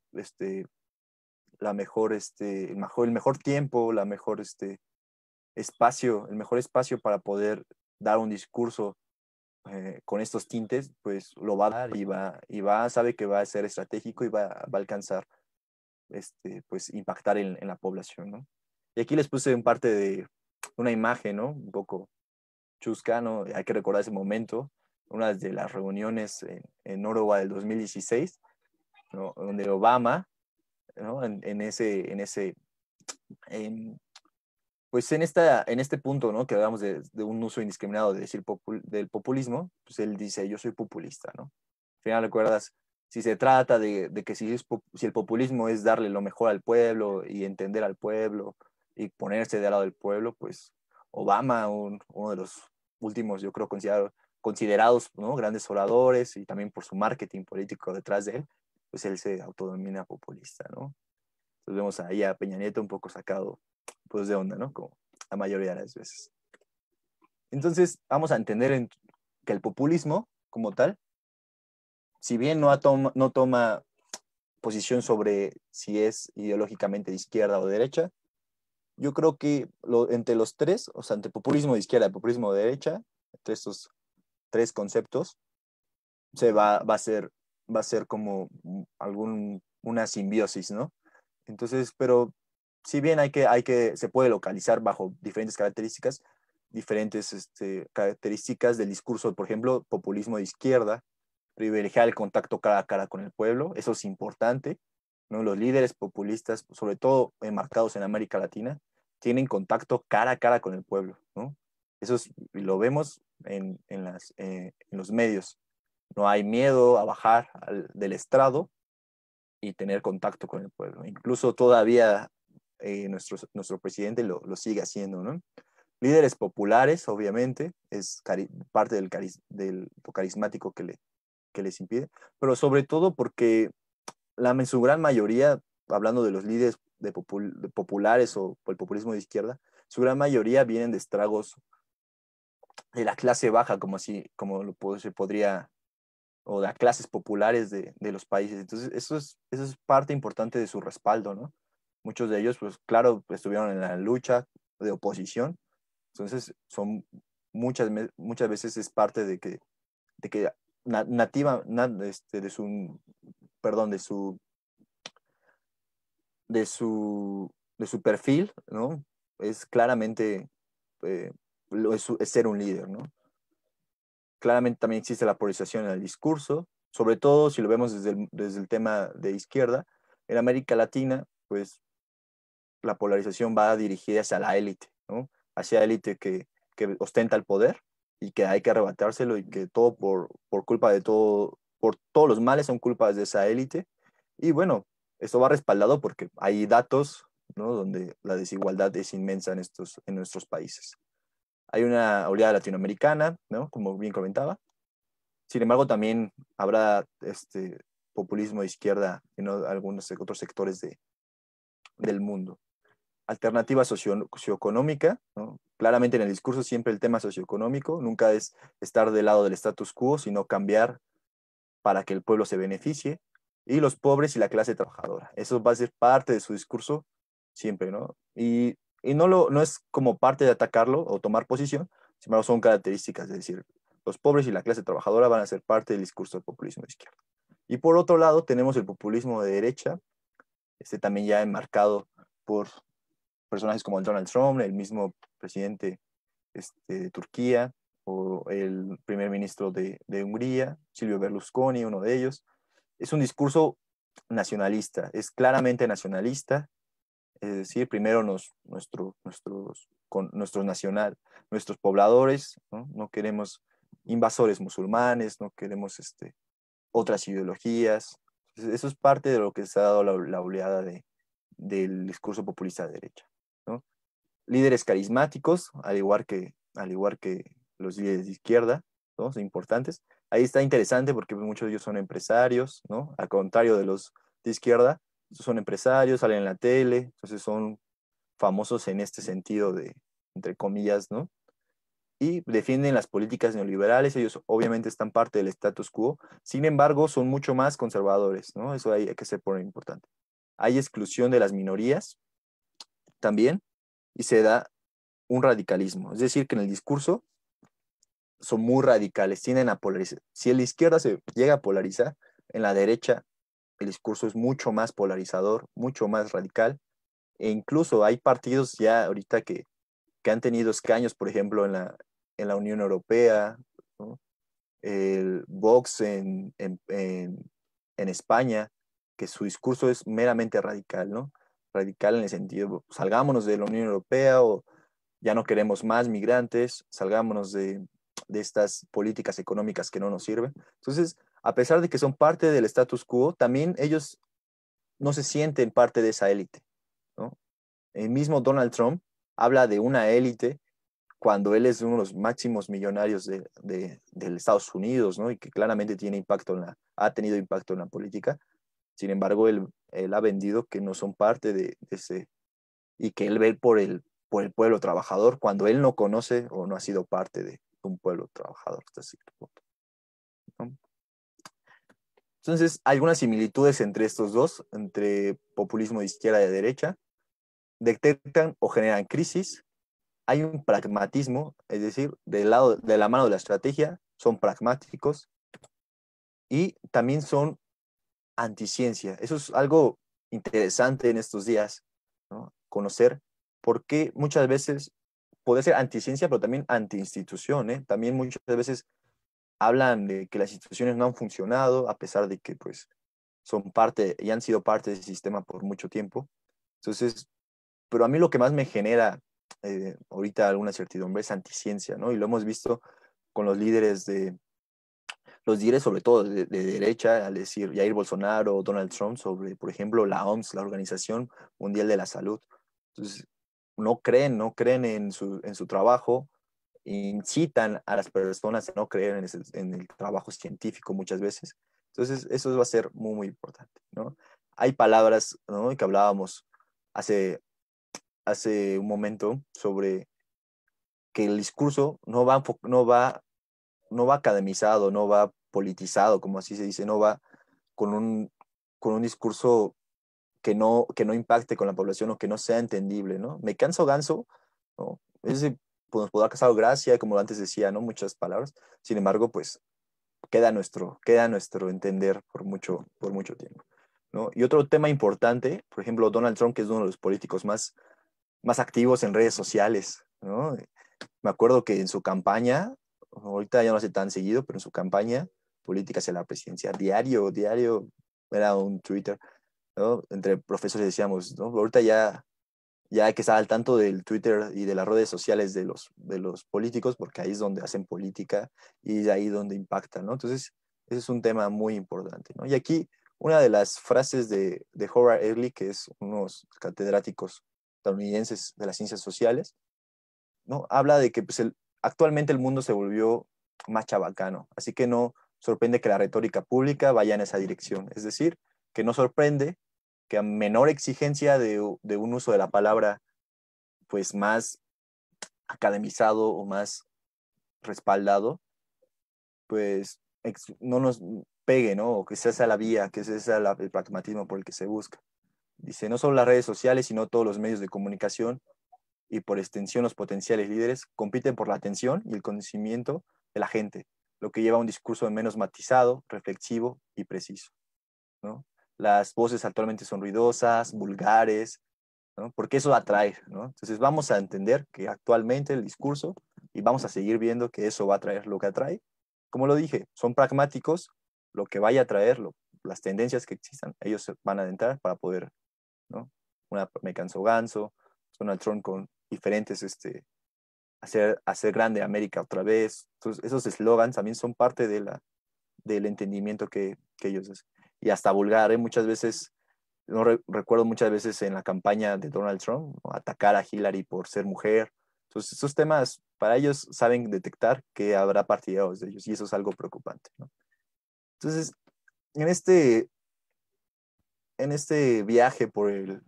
tiempo, el mejor espacio para poder dar un discurso con estos tintes, pues lo va a dar sabe que va a ser estratégico y va a alcanzar, pues impactar en la población, ¿no? Y aquí les puse en parte de una imagen, ¿no? Un poco chusca, ¿no? Hay que recordar ese momento, una de las reuniones en Ottawa del 2016, ¿no? Donde Obama, ¿no? En, pues en este punto, ¿no? Que hablamos de un uso indiscriminado de decir del populismo, pues él dice, yo soy populista, ¿no? Al final recuerdas, si se trata de que si el populismo es darle lo mejor al pueblo y entender al pueblo y ponerse del lado del pueblo, pues Obama, uno de los últimos, yo creo, considerado considerados, ¿no?, grandes oradores, y también por su marketing político detrás de él, pues él se autodenomina populista, ¿no? Entonces vemos ahí a Peña Nieto un poco sacado, pues, de onda, ¿no? Como la mayoría de las veces. Entonces vamos a entender que el populismo, como tal, si bien no toma posición sobre si es ideológicamente de izquierda o de derecha, yo creo que entre los tres, o sea, entre populismo de izquierda y populismo de derecha, entre estos tres conceptos, va a ser como una simbiosis, ¿no? Entonces, pero si bien se puede localizar bajo diferentes características, características del discurso, por ejemplo, populismo de izquierda, privilegiar el contacto cara a cara con el pueblo, eso es importante, ¿no? Los líderes populistas, sobre todo enmarcados en América Latina, tienen contacto cara a cara con el pueblo, ¿no? Lo vemos en los medios. No hay miedo a bajar del estrado y tener contacto con el pueblo. Incluso todavía nuestro presidente lo sigue haciendo, ¿no? Líderes populares, obviamente, es parte del lo carismático que les impide, pero sobre todo porque en su gran mayoría, hablando de los líderes de populares o el populismo de izquierda, su gran mayoría vienen de estragos de la clase baja, se podría, o de las clases populares de los países. Entonces, eso es parte importante de su respaldo, ¿no? Muchos de ellos, pues claro, estuvieron en la lucha de oposición, entonces muchas veces es parte de que nativa, de su, perdón, de su perfil, ¿no? Es claramente, eh, es ser un líder, ¿no? Claramente también existe la polarización en el discurso, sobre todo si lo vemos desde el tema de izquierda. En América Latina, pues la polarización va dirigida hacia la élite, ¿no? Hacia élite que ostenta el poder y que hay que arrebatárselo, y que todo por culpa de todo, por todos los males son culpas de esa élite. Y bueno, esto va respaldado porque hay datos, ¿no?, donde la desigualdad es inmensa en nuestros países. Hay una oleada latinoamericana, ¿no?, como bien comentaba. Sin embargo, también habrá populismo de izquierda en algunos otros sectores del mundo. Alternativa socioeconómica, ¿no? Claramente en el discurso siempre el tema socioeconómico, nunca es estar del lado del status quo, sino cambiar para que el pueblo se beneficie, y los pobres y la clase trabajadora. Eso va a ser parte de su discurso siempre, ¿no? Y no es como parte de atacarlo o tomar posición, sin embargo son características, es decir, los pobres y la clase trabajadora van a ser parte del discurso del populismo de izquierda. Y por otro lado tenemos el populismo de derecha, también ya enmarcado por personajes como Donald Trump, el mismo presidente de Turquía, o el primer ministro de Hungría, Silvio Berlusconi, uno de ellos. Es un discurso nacionalista, es claramente nacionalista, es decir, primero nuestros pobladores, ¿no? No queremos invasores musulmanes, no queremos otras ideologías. Entonces, eso es parte de lo que se ha dado la oleada del discurso populista de derecha, ¿no? Líderes carismáticos, al igual que los líderes de izquierda, ¿no?, son importantes. Ahí está interesante porque muchos de ellos son empresarios, ¿no? Al contrario de los de izquierda, estos son empresarios, salen en la tele, entonces son famosos en este sentido de, entre comillas, ¿no? Y defienden las políticas neoliberales. Ellos obviamente están parte del status quo, sin embargo son mucho más conservadores, ¿no? Eso hay que ser por importante. Hay exclusión de las minorías también, y se da un radicalismo, es decir, que en el discurso son muy radicales, tienden a polarizar. Si en la izquierda se llega a polarizar, en la derecha el discurso es mucho más polarizador, mucho más radical, e incluso hay partidos ya ahorita que han tenido escaños, por ejemplo, en la Unión Europea, ¿no? El Vox en España, que su discurso es meramente radical, ¿no? Radical en el sentido, salgámonos de la Unión Europea, o ya no queremos más migrantes, salgámonos de estas políticas económicas que no nos sirven. Entonces, a pesar de que son parte del status quo, también ellos no se sienten parte de esa élite, ¿no? El mismo Donald Trump habla de una élite cuando él es uno de los máximos millonarios de Estados Unidos, ¿no? Y que claramente tiene impacto ha tenido impacto en la política. Sin embargo, él ha vendido que no son parte de ese, y que él ve por el pueblo trabajador cuando él no conoce o no ha sido parte de un pueblo trabajador hasta cierto punto, ¿no? Entonces, hay algunas similitudes entre estos dos, entre populismo de izquierda y de derecha. Detectan o generan crisis. Hay un pragmatismo, es decir, de la mano de la estrategia, son pragmáticos y también son anticiencia. Eso es algo interesante en estos días, ¿no? Conocer por qué muchas veces puede ser anticiencia, pero también antiinstitución, ¿eh? También muchas veces hablan de que las instituciones no han funcionado, a pesar de que pues son parte y han sido parte del sistema por mucho tiempo. Entonces, pero a mí lo que más me genera ahorita alguna certidumbre es anticiencia, ¿no? Y lo hemos visto con los líderes sobre todo de derecha, al decir Jair Bolsonaro o Donald Trump sobre, por ejemplo, la OMS, la Organización Mundial de la Salud. Entonces, no creen en su trabajo, incitan a las personas a no creer en el trabajo científico muchas veces. Entonces, eso va a ser muy, muy importante, ¿no? Hay palabras, ¿no?, que hablábamos hace, hace un momento sobre que el discurso no va academizado, no va politizado, como así se dice, no va con con un discurso que no impacte con la población o que no sea entendible, ¿no? Me canso ganso, ¿no? Ese pues, nos podrá causar gracia, como antes decía, ¿no? Muchas palabras. Sin embargo, pues queda nuestro entender por mucho tiempo, ¿no? Y otro tema importante, por ejemplo, Donald Trump, que es uno de los políticos más activos en redes sociales, ¿no? Me acuerdo que en su campaña, ahorita ya no hace tan seguido, pero en su campaña política hacia la presidencia, diario, era un Twitter, ¿no? Entre profesores decíamos, ¿no? Ahorita ya hay que estar al tanto del Twitter y de las redes sociales de los políticos, porque ahí es donde hacen política y es ahí donde impactan, ¿no? Entonces, ese es un tema muy importante, ¿no? Y aquí, una de las frases de Howard Early, que es unos catedráticos estadounidenses de las ciencias sociales, ¿no? Habla de que pues, actualmente el mundo se volvió más chabacano, así que no sorprende que la retórica pública vaya en esa dirección. Es decir, que no sorprende que a menor exigencia de un uso de la palabra pues más academizado o más respaldado, pues no nos pegue, ¿no? O que sea esa la vía, que sea esa el pragmatismo por el que se busca. Dice, no solo las redes sociales, sino todos los medios de comunicación y por extensión los potenciales líderes compiten por la atención y el conocimiento de la gente, lo que lleva a un discurso menos matizado, reflexivo y preciso, ¿no? Las voces actualmente son ruidosas, vulgares, ¿no? Porque eso atrae, ¿no? Entonces vamos a entender que actualmente el discurso, y vamos a seguir viendo que eso va a traer lo que atrae. Como lo dije, son pragmáticos, lo que vaya a traer, las tendencias que existan, ellos van a entrar para poder, ¿no? Me canso ganso, Donald Trump con diferentes, hacer grande América otra vez. Entonces, esos eslogans también son parte del entendimiento que ellos hacen. Y hasta vulgar, ¿eh? Muchas veces, no recuerdo muchas veces en la campaña de Donald Trump, ¿no?, atacar a Hillary por ser mujer. Entonces, esos temas, para ellos saben detectar que habrá partidarios de ellos y eso es algo preocupante, ¿no? Entonces, en este, en este viaje por el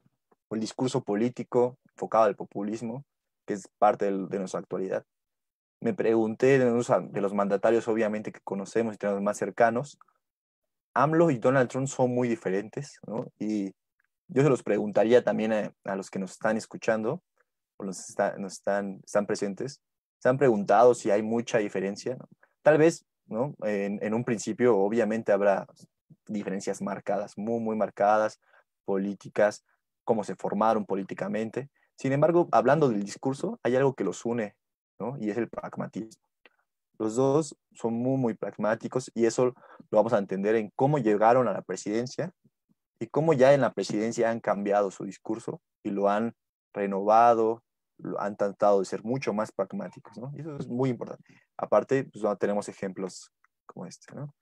discurso político enfocado al populismo, que es parte de nuestra actualidad, me pregunté de los mandatarios, obviamente, que conocemos y tenemos más cercanos, AMLO y Donald Trump son muy diferentes, ¿no? Y yo se los preguntaría también a los que nos están escuchando o están presentes. ¿Se han preguntado si hay mucha diferencia? ¿No? Tal vez, ¿no? En un principio, obviamente, habrá diferencias marcadas, muy, muy marcadas, políticas, cómo se formaron políticamente. Sin embargo, hablando del discurso, hay algo que los une, ¿no? Y es el pragmatismo. Los dos son muy, muy pragmáticos y eso lo vamos a entender en cómo llegaron a la presidencia y cómo ya en la presidencia han cambiado su discurso y lo han renovado, lo han tratado de ser mucho más pragmáticos, ¿no? Y eso es muy importante. Aparte, pues no tenemos ejemplos como este, ¿no?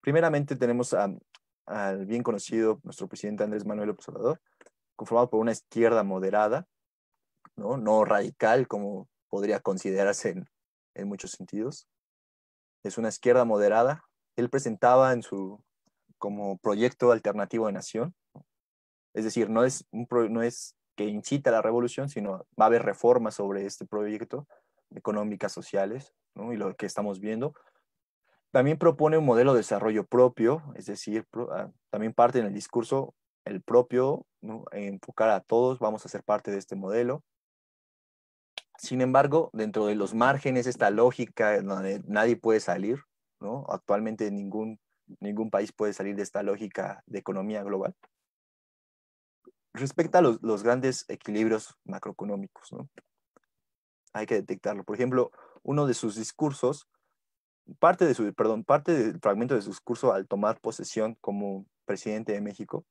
Primeramente tenemos al bien conocido nuestro presidente Andrés Manuel López Obrador, conformado por una izquierda moderada, ¿no? No radical como podría considerarse en muchos sentidos. Es una izquierda moderada. Él presentaba como proyecto alternativo de nación. Es decir, no es que incita a la revolución, sino va a haber reformas sobre este proyecto, económicas, sociales, ¿no? Y lo que estamos viendo. También propone un modelo de desarrollo propio, es decir, también parte en el discurso el propio, ¿no? Enfocar a todos, vamos a ser parte de este modelo. Sin embargo, dentro de los márgenes, esta lógica donde nadie puede salir, ¿no? Actualmente ningún país puede salir de esta lógica de economía global. Respecta a los grandes equilibrios macroeconómicos, ¿no? Hay que detectarlo. Por ejemplo, uno de sus discursos, parte del fragmento de su discurso al tomar posesión como presidente de México,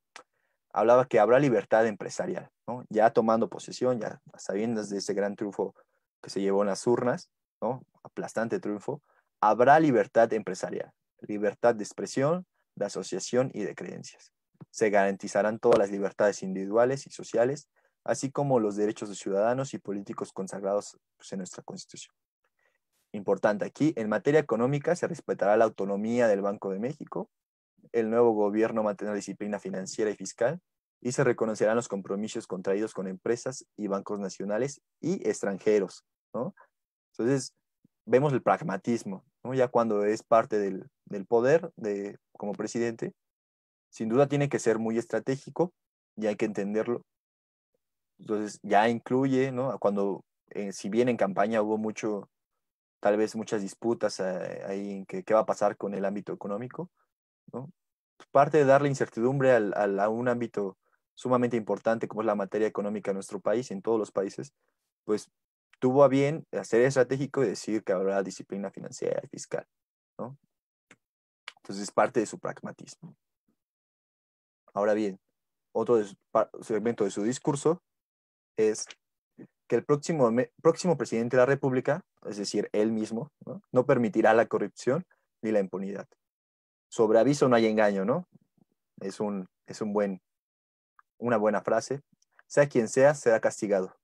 hablaba que habrá libertad empresarial, ¿no? Ya tomando posesión, ya sabiendo de ese gran triunfo que se llevó en las urnas, ¿no? Aplastante triunfo, habrá libertad empresarial, libertad de expresión, de asociación y de creencias. Se garantizarán todas las libertades individuales y sociales, así como los derechos de ciudadanos y políticos consagrados, pues, en nuestra Constitución. Importante aquí, en materia económica se respetará la autonomía del Banco de México, el nuevo gobierno mantendrá disciplina financiera y fiscal, y se reconocerán los compromisos contraídos con empresas y bancos nacionales y extranjeros, ¿no? Entonces, vemos el pragmatismo, ¿no? Ya cuando es parte del poder como presidente, sin duda tiene que ser muy estratégico y hay que entenderlo. Entonces, ya incluye, ¿no? Cuando, si bien en campaña hubo tal vez muchas disputas ahí en qué va a pasar con el ámbito económico, ¿no? Parte de darle incertidumbre a un ámbito sumamente importante como es la materia económica en nuestro país, en todos los países, pues tuvo a bien ser estratégico y decir que habrá disciplina financiera y fiscal, ¿no? Entonces es parte de su pragmatismo. Ahora bien, otro segmento de su discurso es que el próximo presidente de la República, es decir, él mismo, ¿no? Permitirá la corrupción ni la impunidad. Sobre aviso no hay engaño, ¿no? Es una buena frase. Sea quien sea, será castigado.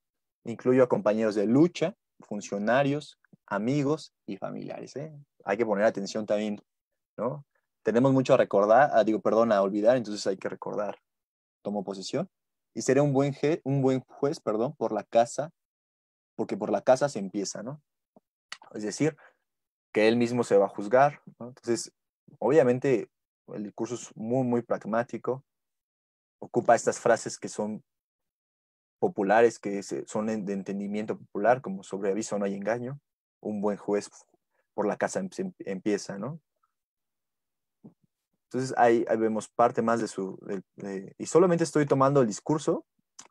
Incluyo a compañeros de lucha, funcionarios, amigos y familiares, ¿eh? Hay que poner atención también, ¿no? Tenemos mucho a recordar, a olvidar, entonces hay que recordar. Tomo posesión y seré un buen juez, perdón, porque por la casa se empieza, ¿no? Es decir, que él mismo se va a juzgar, ¿no? Entonces, obviamente, el discurso es muy, muy pragmático, ocupa estas frases que son populares, son de entendimiento popular, como sobre aviso no hay engaño, un buen juez por la casa empieza, ¿no? Entonces ahí vemos parte más y solamente estoy tomando el discurso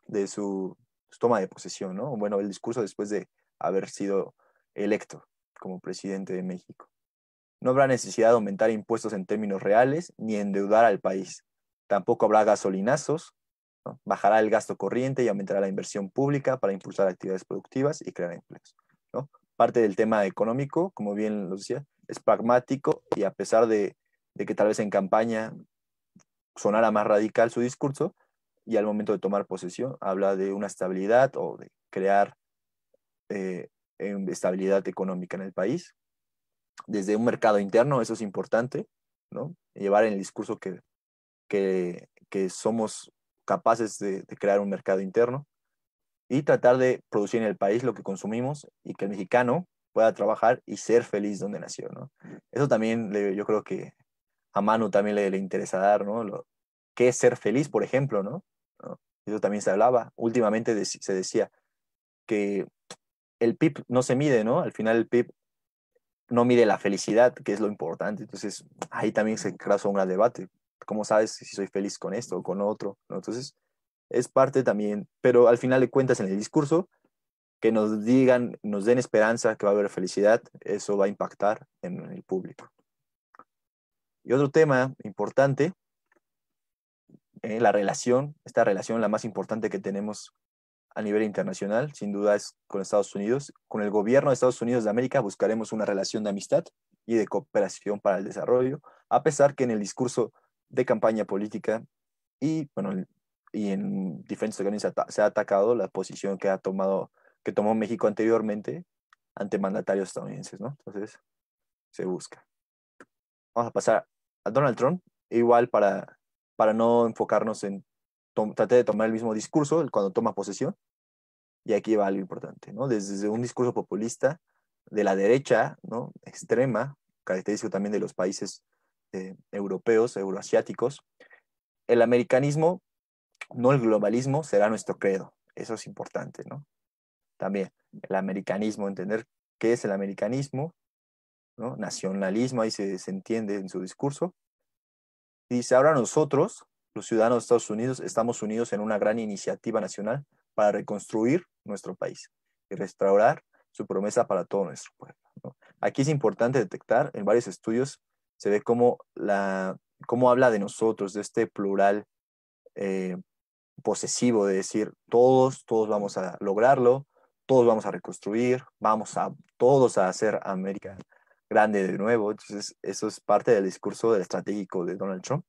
de su toma de posesión, ¿no? Bueno, el discurso después de haber sido electo como presidente de México. No habrá necesidad de aumentar impuestos en términos reales ni endeudar al país. Tampoco habrá gasolinazos, ¿no? Bajará el gasto corriente y aumentará la inversión pública para impulsar actividades productivas y crear empleos, ¿no? Parte del tema económico, como bien lo decía, es pragmático y a pesar de que tal vez en campaña sonara más radical su discurso, y al momento de tomar posesión habla de una estabilidad o de crear eh, estabilidad económica en el país. Desde un mercado interno, eso es importante, ¿no? Llevar en el discurso que somos capaces de crear un mercado interno y tratar de producir en el país lo que consumimos y que el mexicano pueda trabajar y ser feliz donde nació, ¿no? Eso también yo creo que a Manu también le interesa dar, ¿no? ¿Qué es ser feliz, por ejemplo, ¿no? ¿No? Eso también se hablaba. Últimamente se decía que el PIB no se mide, ¿no? Al final el PIB no mide la felicidad, que es lo importante. Entonces, ahí también se crea un gran debate. ¿Cómo sabes si soy feliz con esto o con otro? ¿No? Entonces, es parte también, pero al final de cuentas en el discurso, que nos den esperanza que va a haber felicidad, eso va a impactar en el público. Y otro tema importante, esta relación la más importante que tenemos a nivel internacional, sin duda es con Estados Unidos. Con el gobierno de Estados Unidos de América buscaremos una relación de amistad y de cooperación para el desarrollo, a pesar que en el discurso de campaña política y, bueno, y en diferentes ocasiones se ha atacado la posición que tomó México anteriormente ante mandatarios estadounidenses, ¿no? Entonces, se busca. Vamos a pasar a Donald Trump, igual para no enfocarnos en tratar de tomar el mismo discurso cuando toma posesión. Y aquí va algo importante, ¿no? Desde un discurso populista de la derecha, ¿no? Extrema, característico también de los países europeos, euroasiáticos, el americanismo, no el globalismo, será nuestro credo. Eso es importante, ¿no? También el americanismo, entender qué es el americanismo, ¿no? Nacionalismo, ahí se entiende en su discurso. Y dice, ahora nosotros, los ciudadanos de Estados Unidos, estamos unidos en una gran iniciativa nacional para reconstruir nuestro país y restaurar su promesa para todo nuestro pueblo, ¿no? Aquí es importante detectar, en varios estudios se ve cómo habla de nosotros, de este plural eh, posesivo, de decir, todos vamos a lograrlo, todos vamos a reconstruir, todos a hacer América grande de nuevo. Entonces, eso es parte del discurso estratégico de Donald Trump.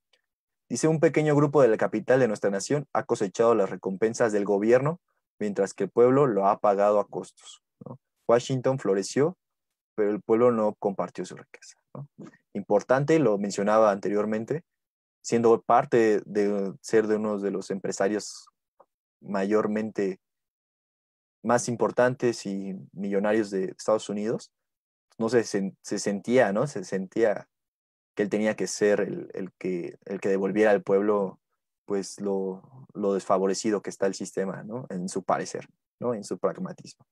Dice, un pequeño grupo de la capital de nuestra nación ha cosechado las recompensas del gobierno, mientras que el pueblo lo ha pagado a costos, ¿no? Washington floreció, pero el pueblo no compartió su riqueza, ¿no? Importante, lo mencionaba anteriormente, siendo parte de ser de uno de los empresarios mayormente más importantes y millonarios de Estados Unidos, no se sentía, ¿no? Se sentía que él tenía que ser el que devolviera al pueblo pues lo desfavorecido que está el sistema, ¿no? En su parecer, ¿no? En su pragmatismo.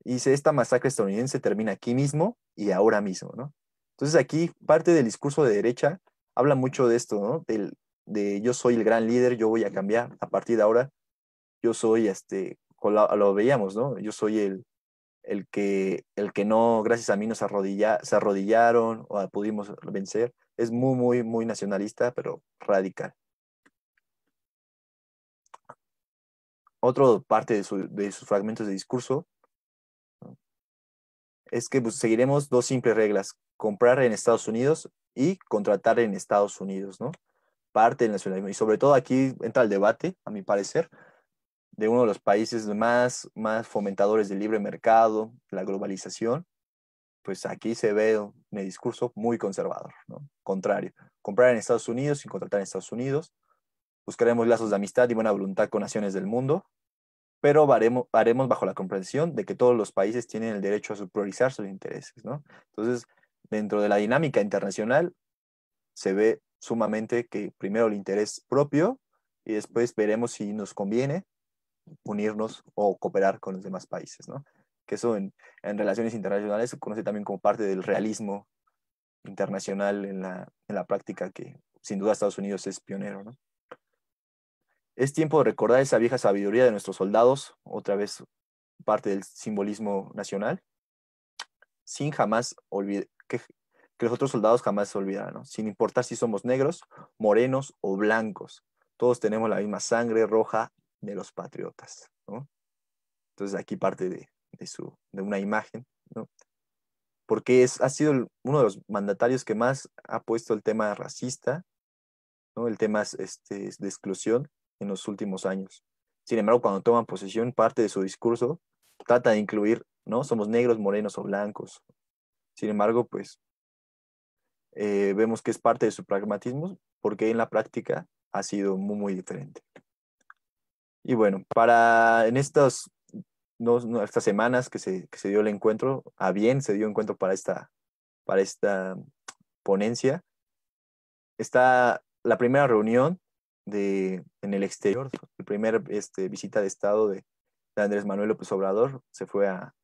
Y dice, esta masacre estadounidense termina aquí mismo y ahora mismo, ¿no? Entonces aquí parte del discurso de derecha habla mucho de esto, ¿no? De yo soy el gran líder, yo voy a cambiar a partir de ahora, yo soy, lo veíamos, ¿no? Yo soy el que no, gracias a mí, se arrodillaron o pudimos vencer. Es muy, muy, muy nacionalista, pero radical. Otro parte de sus fragmentos de discurso, ¿no? Es que pues, seguiremos dos simples reglas: comprar en Estados Unidos y contratar en Estados Unidos, ¿no? Parte del nacionalismo. Y sobre todo aquí entra el debate, a mi parecer, de uno de los países más fomentadores del libre mercado, la globalización. Pues aquí se ve un discurso muy conservador, ¿no? Contrario, comprar en Estados Unidos y contratar en Estados Unidos. Buscaremos lazos de amistad y buena voluntad con naciones del mundo, pero haremos bajo la comprensión de que todos los países tienen el derecho a priorizar sus intereses, ¿no? Entonces, dentro de la dinámica internacional, se ve sumamente que primero el interés propio y después veremos si nos conviene unirnos o cooperar con los demás países, ¿no? Que eso en relaciones internacionales se conoce también como parte del realismo internacional en la práctica, que sin duda Estados Unidos es pionero, ¿no? Es tiempo de recordar esa vieja sabiduría de nuestros soldados, otra vez parte del simbolismo nacional, sin jamás olvidar que los otros soldados jamás se olvidarán, ¿no? Sin importar si somos negros, morenos o blancos, todos tenemos la misma sangre roja de los patriotas, ¿no? Entonces aquí parte de una imagen, ¿no? Porque ha sido uno de los mandatarios que más ha puesto el tema racista, ¿no? El tema de exclusión en los últimos años. Sin embargo, cuando toman posesión, parte de su discurso trata de incluir, ¿no? Somos negros, morenos o blancos. Sin embargo, pues vemos que es parte de su pragmatismo, porque en la práctica ha sido muy, muy diferente. Y bueno, en estas semanas que se dio el encuentro, se dio encuentro para esta ponencia, está la primera reunión en el exterior, la primera visita de Estado de Andrés Manuel López Obrador. Se fue a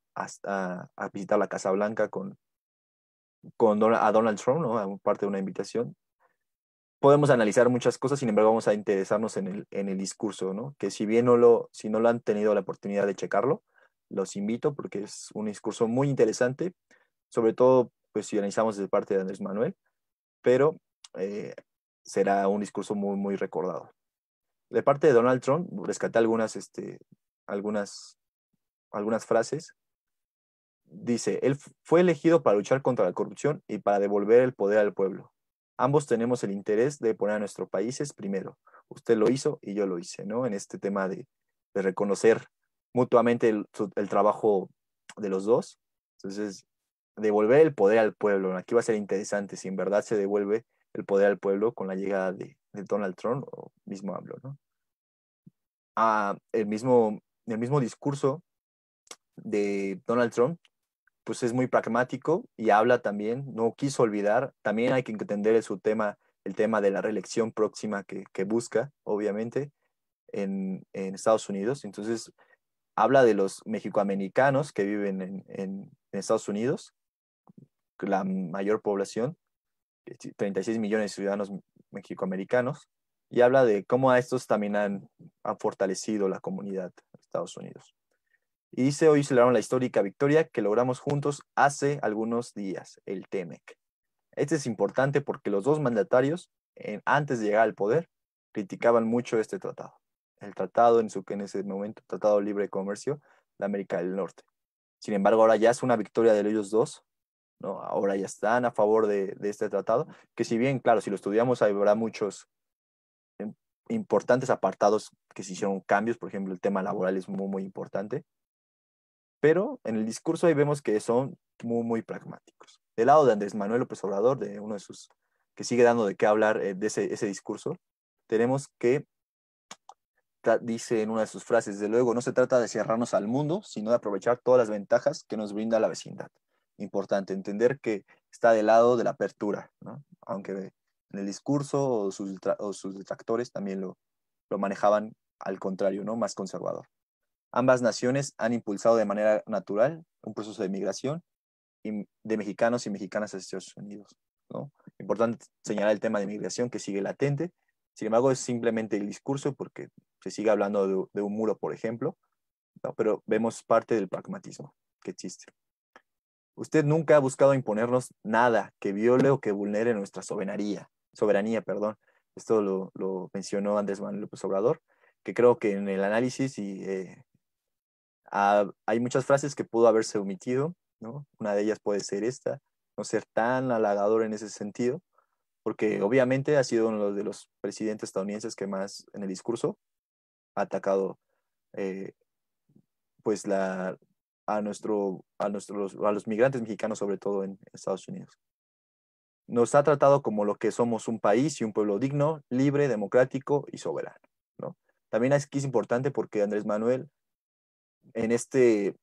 visitar la Casa Blanca a Donald Trump, ¿no? A parte de una invitación. Podemos analizar muchas cosas, sin embargo, vamos a interesarnos en el discurso, ¿no? Que si no lo han tenido la oportunidad de checarlo, los invito porque es un discurso muy interesante, sobre todo, pues si analizamos desde parte de Andrés Manuel, pero eh, será un discurso muy, muy recordado. De parte de Donald Trump, rescaté algunas, algunas frases. Dice, él fue elegido para luchar contra la corrupción y para devolver el poder al pueblo. Ambos tenemos el interés de poner a nuestros países primero. Usted lo hizo y yo lo hice, ¿no? En este tema de reconocer mutuamente el trabajo de los dos. Entonces, devolver el poder al pueblo. Aquí va a ser interesante si en verdad se devuelve el poder al pueblo con la llegada de Donald Trump o mismo AMLO, ¿no? El mismo discurso de Donald Trump, pues es muy pragmático y habla también, no quiso olvidar, también hay que entender su tema, el tema de la reelección próxima que busca, obviamente, en Estados Unidos. Entonces, habla de los mexicoamericanos que viven en Estados Unidos, la mayor población, 36 millones de ciudadanos mexicoamericanos, y habla de cómo a estos también han fortalecido la comunidad de Estados Unidos. Y dice, hoy celebraron la histórica victoria que logramos juntos hace algunos días, el TEMEC. Este es importante porque los dos mandatarios, antes de llegar al poder, criticaban mucho este tratado. El tratado en ese momento, Tratado de Libre Comercio de América del Norte. Sin embargo, ahora ya es una victoria de ellos dos, ¿no? Ahora ya están a favor de este tratado, que si bien, claro, si lo estudiamos, habrá muchos importantes apartados que se hicieron cambios, por ejemplo, el tema laboral es muy, muy importante, pero en el discurso ahí vemos que son muy, muy pragmáticos. Del lado de Andrés Manuel López Obrador, de uno de sus, que sigue dando de qué hablar de ese discurso, tenemos que dice en una de sus frases, de luego, no se trata de cerrarnos al mundo, sino de aprovechar todas las ventajas que nos brinda la vecindad. Importante entender que está del lado de la apertura, ¿no? Aunque en el discurso o sus detractores también lo manejaban al contrario, ¿no? Más conservador. Ambas naciones han impulsado de manera natural un proceso de migración de mexicanos y mexicanas hacia Estados Unidos, ¿no? Importante señalar el tema de migración que sigue latente. Sin embargo, es simplemente el discurso porque se sigue hablando de un muro, por ejemplo, ¿no? Pero vemos parte del pragmatismo que existe. Usted nunca ha buscado imponernos nada que viole o que vulnere nuestra soberanía, perdón. Esto lo mencionó Andrés Manuel López Obrador, que creo que en el análisis hay muchas frases que pudo haberse omitido, ¿no? Una de ellas puede ser esta, no ser tan halagador en ese sentido, porque obviamente ha sido uno de los presidentes estadounidenses que más en el discurso ha atacado eh, pues a los migrantes mexicanos, sobre todo en Estados Unidos. Nos ha tratado como lo que somos, un país y un pueblo digno, libre, democrático y soberano, ¿no? También aquí es importante porque Andrés Manuel en, este,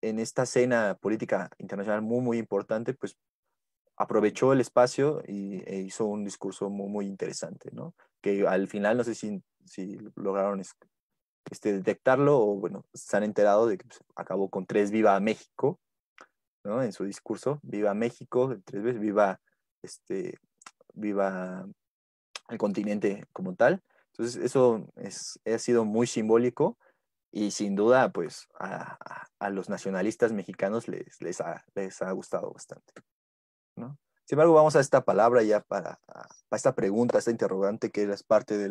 en esta escena política internacional muy, muy importante, pues aprovechó el espacio e hizo un discurso muy, muy interesante, ¿no? Que al final no sé si lograron detectarlo o, bueno, se han enterado de que pues, acabó con 3 Viva México, ¿no? En su discurso, Viva México, 3 veces, viva el continente como tal. Entonces, eso ha sido muy simbólico y sin duda, pues, a los nacionalistas mexicanos les ha gustado bastante, ¿no? Sin embargo, vamos a esta palabra ya para esta pregunta, esta interrogante que es parte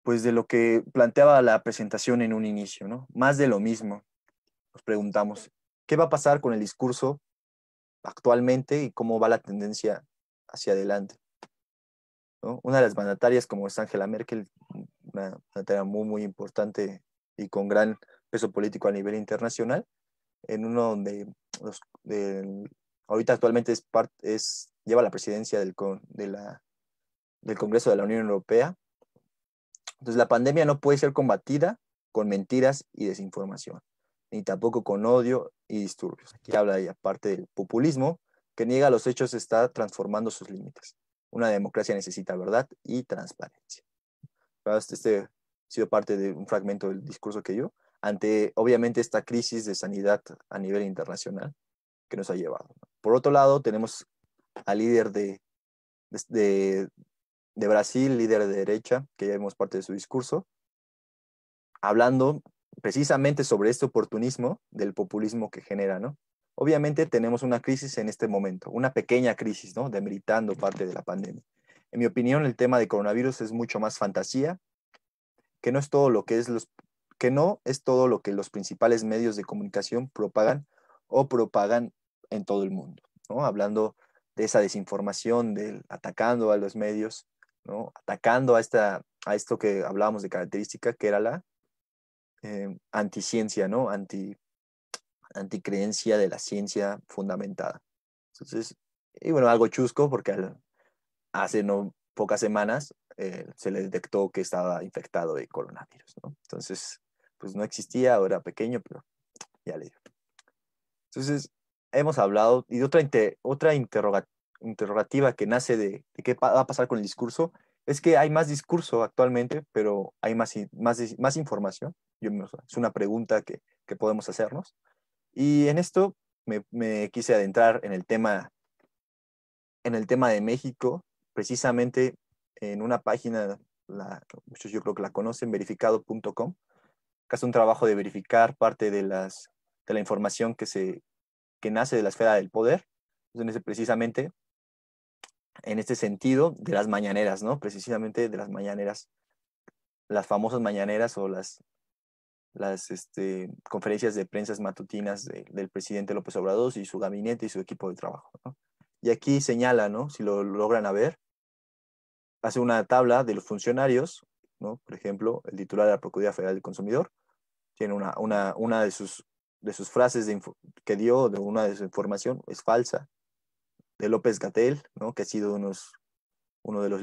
pues, de lo que planteaba la presentación en un inicio, ¿no? Más de lo mismo. Nos preguntamos, ¿qué va a pasar con el discurso actualmente y cómo va la tendencia hacia adelante, ¿no? Una de las mandatarias, como es Angela Merkel, una mandataria muy, muy importante y con gran peso político a nivel internacional, en uno donde ahorita actualmente lleva la presidencia del Congreso de la Unión Europea. Entonces, la pandemia no puede ser combatida con mentiras y desinformación, ni tampoco con odio y disturbios. Aquí habla y aparte del populismo, que niega los hechos, está transformando sus límites. Una democracia necesita verdad y transparencia. Ha sido parte de un fragmento del discurso que dio, ante obviamente esta crisis de sanidad a nivel internacional que nos ha llevado. Por otro lado, tenemos al líder de, de Brasil, líder de derecha, que ya vemos parte de su discurso, hablando precisamente sobre este oportunismo del populismo que genera, ¿no? Obviamente tenemos una crisis en este momento, una pequeña crisis, ¿no? Demeritando parte de la pandemia. En mi opinión, el tema de coronavirus es mucho más fantasía, que no es todo lo que que no es todo lo que los principales medios de comunicación propagan en todo el mundo, ¿no? Hablando de esa desinformación, atacando a los medios, ¿no? Atacando a esto que hablábamos de característica, que era la anticiencia, ¿no? anticreencia de la ciencia fundamentada. Entonces, y bueno, algo chusco porque hace no pocas semanas se le detectó que estaba infectado de coronavirus, ¿no? Entonces, pues no existía, ahora pequeño, pero ya le dio. Entonces, hemos hablado, y otra interrogativa que nace de qué va a pasar con el discurso, es que hay más discurso actualmente, pero hay más información. Es una pregunta que podemos hacernos. Y en esto me quise adentrar en el tema de México, precisamente en una página, muchos yo creo que la conocen, verificado.com, que hace un trabajo de verificar parte de la información que nace de la esfera del poder. Entonces, precisamente en este sentido de las mañaneras, ¿no? Precisamente de las mañaneras, las famosas mañaneras o las conferencias de prensa matutinas del presidente López Obrador y su gabinete y su equipo de trabajo, ¿no? Y aquí señala, ¿no? Si lo logran ver, hace una tabla de los funcionarios, ¿no? Por ejemplo, el titular de la Procuraduría Federal del Consumidor tiene una de sus frases que dio, de una de su información, es falsa. De López-Gatell, ¿no? Que ha sido uno de los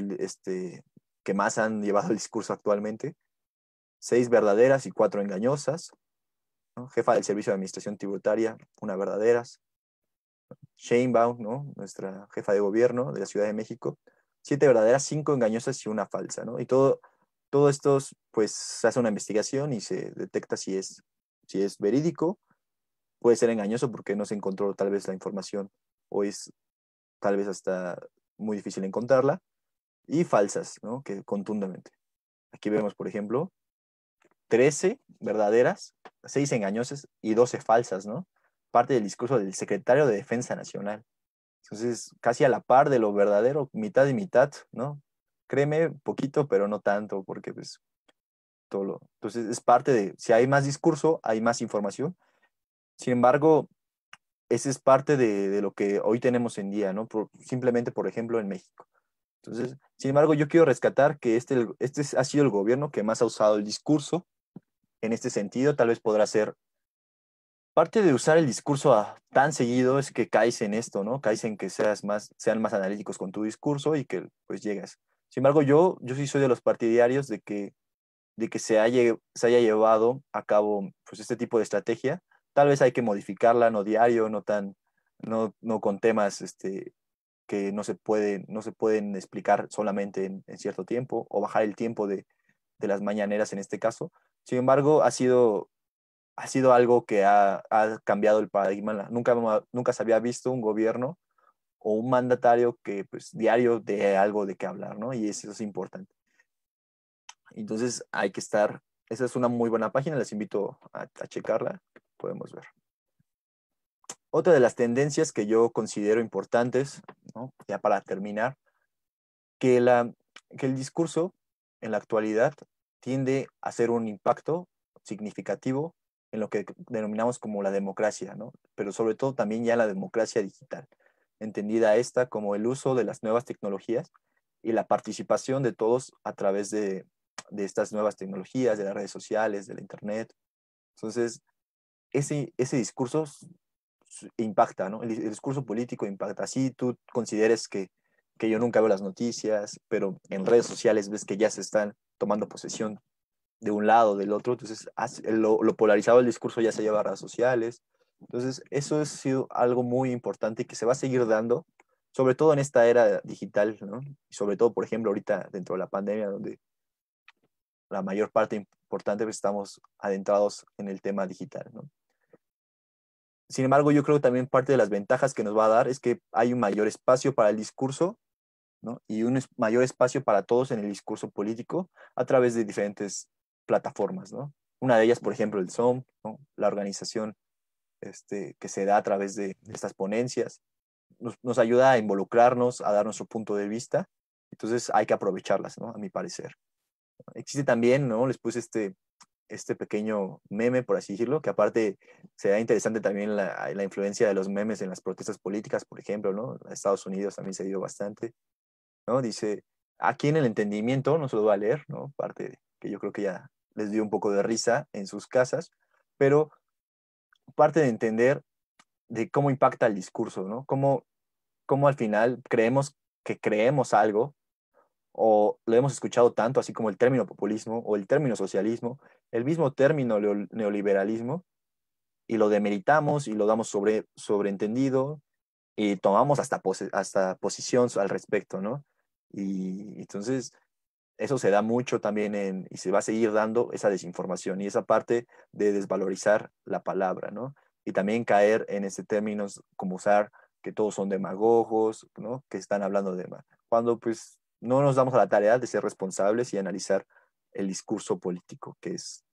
que más han llevado el discurso actualmente. 6 verdaderas y 4 engañosas, ¿no? Jefa del Servicio de Administración Tributaria, una verdaderas. Sheinbaum, ¿no? Nuestra jefa de gobierno de la Ciudad de México, 7 verdaderas, 5 engañosas y una falsa, ¿no? Y todo esto, pues, se hace una investigación y se detecta si es verídico, puede ser engañoso porque no se encontró tal vez la información o es tal vez hasta muy difícil encontrarla, y falsas, ¿no? Que contundentemente. Aquí vemos, por ejemplo, 13 verdaderas, 6 engañosas y 12 falsas, ¿no? Parte del discurso del secretario de Defensa Nacional. Entonces, casi a la par de lo verdadero, mitad y mitad, ¿no? Créeme, poquito, pero no tanto, porque pues Entonces, es parte de, si hay más discurso, hay más información. Sin embargo, ese es parte de lo que hoy tenemos en día, ¿no? Simplemente, por ejemplo, en México. Entonces, sin embargo, yo quiero rescatar que este ha sido el gobierno que más ha usado el discurso en este sentido. Tal vez podrá ser parte de usar el discurso tan seguido es que caes en esto, ¿no? Caes en que sean más analíticos con tu discurso y que pues llegas. Sin embargo, yo sí soy de los partidarios de que se haya llevado a cabo pues este tipo de estrategia. Tal vez hay que modificarla, no diario, no con temas que no se pueden explicar solamente en cierto tiempo, o bajar el tiempo de las mañaneras en este caso. Sin embargo, ha sido algo que ha cambiado el paradigma. Nunca se había visto un gobierno o un mandatario que pues diario de algo de qué hablar, ¿no? Y eso es importante. Entonces hay que esa es una muy buena página, les invito a checarla, podemos ver. Otra de las tendencias que yo considero importantes, ¿no? Ya para terminar, que, que el discurso en la actualidad tiende a hacer un impacto significativo en lo que denominamos como la democracia, ¿no? Pero sobre todo también ya la democracia digital, entendida esta como el uso de las nuevas tecnologías y la participación de todos a través de estas nuevas tecnologías, de las redes sociales, de la internet. Entonces, ese discurso impacta, ¿no? El discurso político impacta. Así tú consideres que yo nunca veo las noticias, pero en redes sociales ves que ya se están tomando posesión de un lado, del otro, entonces lo polarizado del discurso ya se lleva a redes sociales. Entonces, eso ha sido algo muy importante y que se va a seguir dando, sobre todo en esta era digital, ¿no? Y sobre todo, por ejemplo, ahorita dentro de la pandemia, donde la mayor parte importante pues, estamos adentrados en el tema digital, ¿no? Sin embargo, yo creo que también parte de las ventajas que nos va a dar es que hay un mayor espacio para el discurso, ¿no? Y un mayor espacio para todos en el discurso político a través de diferentes plataformas, ¿no? Una de ellas, por ejemplo, el Zoom, ¿no? La organización que se da a través de estas ponencias, nos ayuda a involucrarnos, a dar nuestro punto de vista, entonces hay que aprovecharlas, ¿no? A mi parecer. Existe también, ¿no? Les puse este pequeño meme, por así decirlo, que aparte será interesante también la influencia de los memes en las protestas políticas, por ejemplo, ¿no? En Estados Unidos también se dio bastante, ¿no? Dice, aquí en el entendimiento, no se lo voy a leer, ¿no? Parte que yo creo que ya les dio un poco de risa en sus casas, pero parte de entender de cómo impacta el discurso, ¿no? Cómo al final creemos que creemos algo o lo hemos escuchado tanto, así como el término populismo o el término socialismo, el mismo término neoliberalismo, y lo demeritamos y lo damos sobreentendido y tomamos hasta posición al respecto, ¿no? Y entonces eso se da mucho también y se va a seguir dando esa desinformación y esa parte de desvalorizar la palabra, ¿no? Y también caer en ese términos como usar que todos son demagogos, ¿no? Que están hablando de más. Cuando pues no nos damos a la tarea de ser responsables y analizar el discurso político, que es,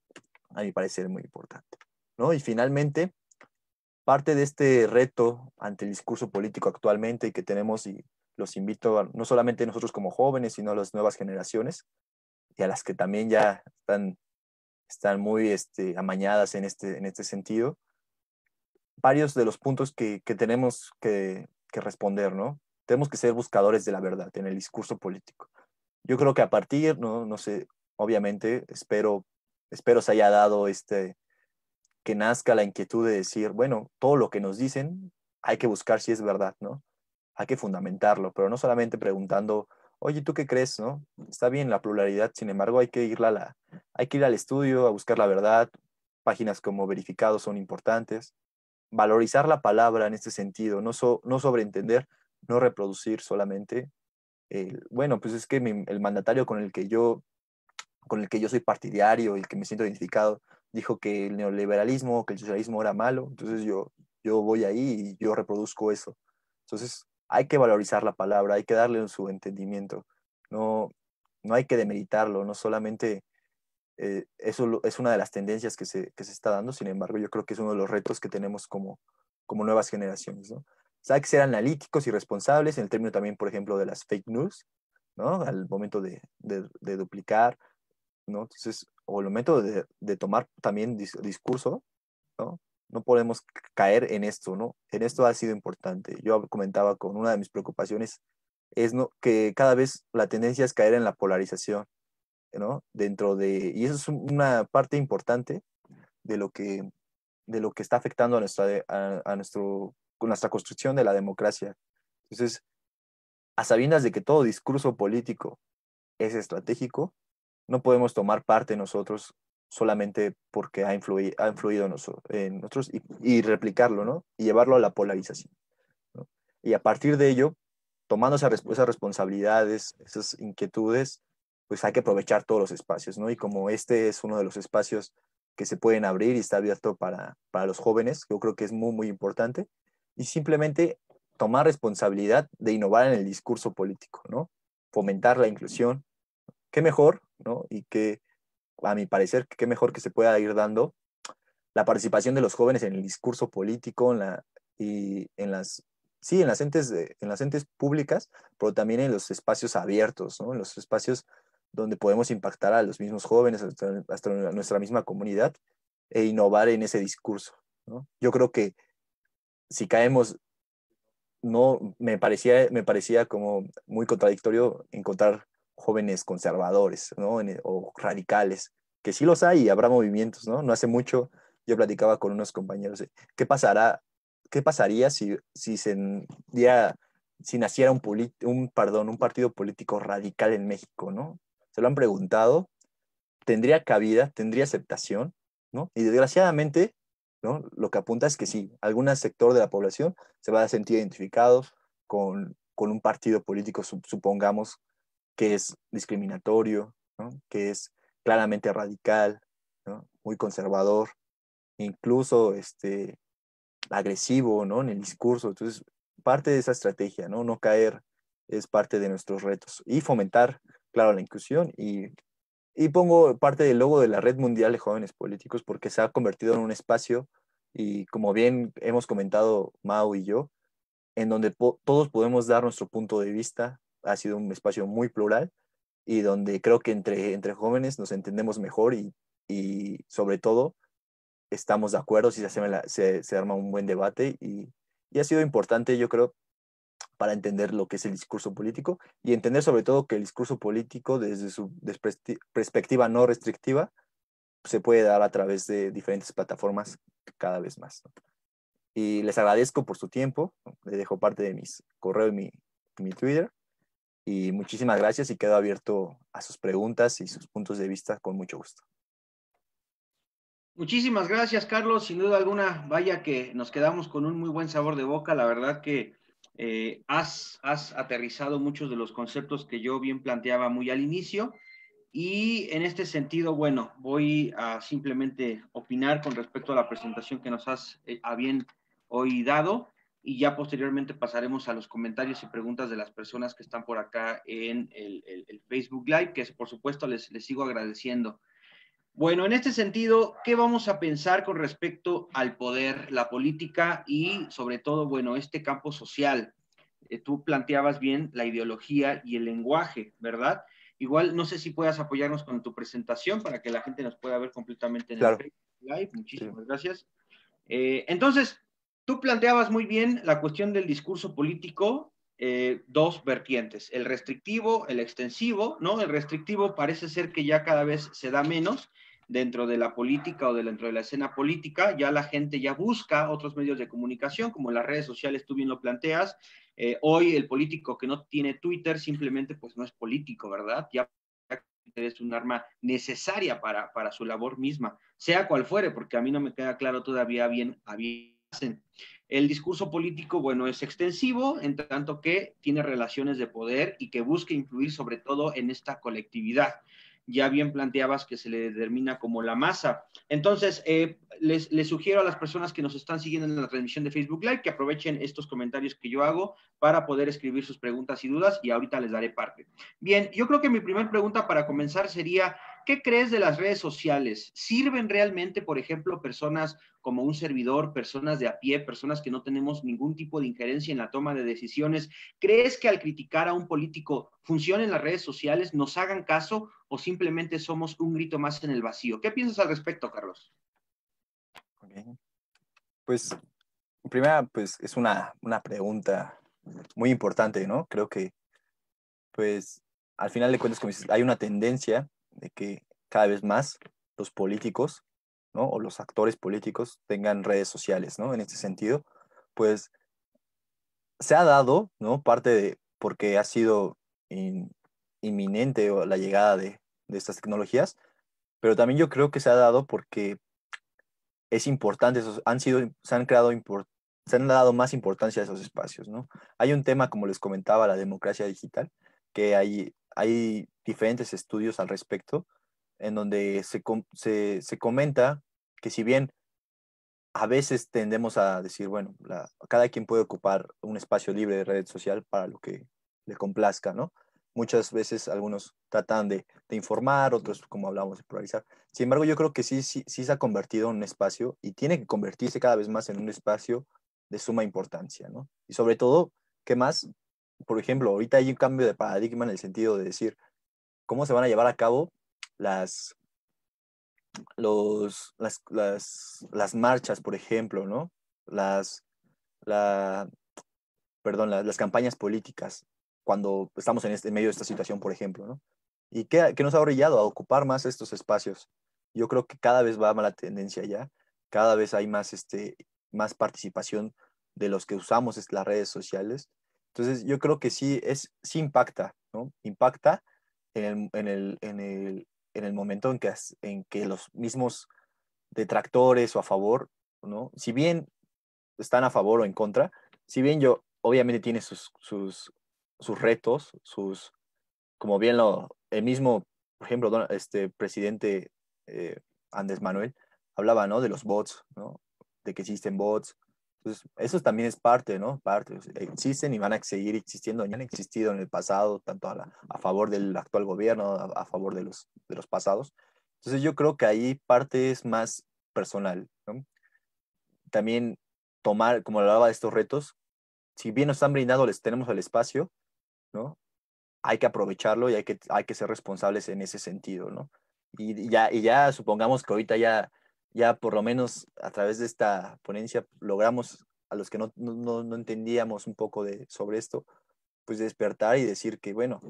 a mi parecer, muy importante, ¿no? Y finalmente, parte de este reto ante el discurso político actualmente y que tenemos, y los invito a, no solamente nosotros como jóvenes, sino a las nuevas generaciones, y a las que también ya están muy amañadas en este sentido, varios de los puntos que tenemos que responder, ¿no? Tenemos que ser buscadores de la verdad en el discurso político. Yo creo que a partir, no, no sé, obviamente, espero se haya dado que nazca la inquietud de decir, bueno, todo lo que nos dicen hay que buscar si es verdad, ¿no? Hay que fundamentarlo, pero no solamente preguntando, oye, ¿tú qué crees, no? Está bien la pluralidad, sin embargo, hay que ir al estudio a buscar la verdad. Páginas como Verificados son importantes. Valorizar la palabra en este sentido, no sobreentender, no reproducir solamente. Bueno, pues es que el mandatario con el que yo soy partidario y el que me siento identificado, dijo que el neoliberalismo, que el socialismo era malo, entonces yo voy ahí y yo reproduzco eso. Entonces hay que valorizar la palabra, hay que darle su entendimiento, no, no hay que demeritarlo, no solamente eso es una de las tendencias que se está dando, sin embargo yo creo que es uno de los retos que tenemos como nuevas generaciones, ¿no? O sea, hay que ser analíticos y responsables en el término también, por ejemplo, de las fake news, ¿no? Al momento de duplicar, ¿no? Entonces, o el momento de tomar también discurso, ¿no? No podemos caer en esto, ¿no? En esto ha sido importante. Yo comentaba con una de mis preocupaciones es ¿no? que cada vez la tendencia es caer en la polarización, ¿no? Y eso es una parte importante de de lo que está afectando nuestra construcción de la democracia. Entonces, a sabiendas de que todo discurso político es estratégico, no podemos tomar parte nosotros solamente porque ha influido en nosotros y replicarlo, ¿no? Y llevarlo a la polarización, ¿no? Y a partir de ello, tomando esas responsabilidades, esas inquietudes, pues hay que aprovechar todos los espacios, ¿no? Y como este es uno de los espacios que se pueden abrir y está abierto para los jóvenes, yo creo que es muy, muy importante. Y simplemente tomar responsabilidad de innovar en el discurso político, ¿no? Fomentar la inclusión, qué mejor, ¿no? Y que, a mi parecer, qué mejor que se pueda ir dando la participación de los jóvenes en el discurso político, y en sí, en las entes públicas, pero también en los espacios abiertos, ¿no? En los espacios donde podemos impactar a los mismos jóvenes, hasta nuestra misma comunidad, e innovar en ese discurso, ¿no? Yo creo que si caemos, no, me parecía como muy contradictorio encontrar jóvenes conservadores, ¿no? O radicales, que sí los hay y habrá movimientos, ¿no? No hace mucho yo platicaba con unos compañeros de qué pasaría si naciera un partido político radical en México, ¿no? Se lo han preguntado, tendría cabida, tendría aceptación, ¿no? Y desgraciadamente, ¿no? Lo que apunta es que sí, algún sector de la población se va a sentir identificado con un partido político, supongamos, que es discriminatorio, ¿no? Que es claramente radical, ¿no? Muy conservador, incluso agresivo, ¿no? En el discurso. Entonces, parte de esa estrategia, ¿no? No caer es parte de nuestros retos y fomentar, claro, la inclusión y pongo parte del logo de la Red Mundial de Jóvenes Políticos porque se ha convertido en un espacio y como bien hemos comentado Mau y yo, en donde todos podemos dar nuestro punto de vista. Ha sido un espacio muy plural y donde creo que entre jóvenes nos entendemos mejor y sobre todo estamos de acuerdo si se arma un buen debate y ha sido importante, yo creo, para entender lo que es el discurso político y entender sobre todo que el discurso político desde su perspectiva no restrictiva se puede dar a través de diferentes plataformas cada vez más, ¿no? Y les agradezco por su tiempo, ¿no? Les dejo parte de mis correo y mi Twitter. Y muchísimas gracias y quedo abierto a sus preguntas y sus puntos de vista con mucho gusto. Muchísimas gracias, Carlos. Sin duda alguna, vaya que nos quedamos con un muy buen sabor de boca. La verdad que has aterrizado muchos de los conceptos que yo bien planteaba muy al inicio. Y en este sentido, bueno, voy a simplemente opinar con respecto a la presentación que nos has a bien hoy dado y ya posteriormente pasaremos a los comentarios y preguntas de las personas que están por acá en el Facebook Live, que por supuesto les sigo agradeciendo. Bueno, en este sentido, ¿qué vamos a pensar con respecto al poder, la política y sobre todo, bueno, este campo social? Tú planteabas bien la ideología y el lenguaje, ¿verdad? Igual, no sé si puedas apoyarnos con tu presentación para que la gente nos pueda ver completamente en el Claro. Facebook Live. Sí. Muchísimas gracias. Entonces, tú planteabas muy bien la cuestión del discurso político, dos vertientes, el restrictivo, el extensivo, ¿no? El restrictivo parece ser que ya cada vez se da menos dentro de la política o dentro de la escena política, ya la gente ya busca otros medios de comunicación, como las redes sociales, tú bien lo planteas. Hoy el político que no tiene Twitter simplemente pues no es político, ¿verdad? Ya es un arma necesaria para su labor misma, sea cual fuere, porque a mí no me queda claro todavía bien a bien hacen. El discurso político, bueno, es extensivo, en tanto que tiene relaciones de poder y que busca influir sobre todo en esta colectividad. Ya bien planteabas que se le determina como la masa. Entonces, les sugiero a las personas que nos están siguiendo en la transmisión de Facebook Live que aprovechen estos comentarios que yo hago para poder escribir sus preguntas y dudas y ahorita les daré parte. Bien, yo creo que mi primera pregunta para comenzar sería, ¿qué crees de las redes sociales? ¿Sirven realmente, por ejemplo, personas como un servidor, personas de a pie, personas que no tenemos ningún tipo de injerencia en la toma de decisiones? ¿Crees que al criticar a un político funcionen las redes sociales, nos hagan caso o simplemente somos un grito más en el vacío? ¿Qué piensas al respecto, Carlos? Okay. Pues, primera, pues es una pregunta muy importante, ¿no? Creo que, pues, al final de cuentas, como dices, hay una tendencia de que cada vez más los políticos, ¿no? O los actores políticos tengan redes sociales, ¿no? En este sentido, pues se ha dado, ¿no? Parte de, porque ha sido in- inminente la llegada de estas tecnologías, pero también yo creo que se ha dado porque es importante, se han dado más importancia a esos espacios, ¿no? Hay un tema, como les comentaba, la democracia digital, que hay diferentes estudios al respecto, en donde se comenta que si bien a veces tendemos a decir, bueno, cada quien puede ocupar un espacio libre de red social para lo que le complazca, ¿no? Muchas veces algunos tratan de informar, otros, como hablamos, de polarizar. Sin embargo, yo creo que sí se ha convertido en un espacio y tiene que convertirse cada vez más en un espacio de suma importancia, ¿no? Y sobre todo, ¿qué más? Por ejemplo, ahorita hay un cambio de paradigma en el sentido de decir, ¿cómo se van a llevar a cabo las las marchas, por ejemplo, ¿no? Las, la, las campañas políticas, cuando estamos en medio de esta situación, por ejemplo, ¿no? ¿Y qué nos ha orillado a ocupar más estos espacios? Yo creo que cada vez va más la tendencia ya, cada vez hay más, más participación de los que usamos las redes sociales. Entonces, yo creo que sí impacta, ¿no? Impacta en el momento en que los mismos detractores o a favor, ¿no? Si bien están a favor o en contra, si bien yo, obviamente tiene sus retos, como bien el mismo, por ejemplo, este presidente Andrés Manuel hablaba, ¿no? De los bots, ¿no? De que existen bots. Entonces, eso también es parte, ¿no? Parte, existen y van a seguir existiendo, y han existido en el pasado, tanto a favor del actual gobierno, a favor de los pasados. Entonces, yo creo que ahí parte es más personal, ¿no? También tomar, como hablaba de estos retos, si bien nos están brindando, les tenemos el espacio, ¿no? Hay que aprovecharlo y hay que ser responsables en ese sentido, ¿no? Y ya supongamos que ahorita ya por lo menos a través de esta ponencia logramos a los que no entendíamos un poco sobre esto, pues despertar y decir que, bueno,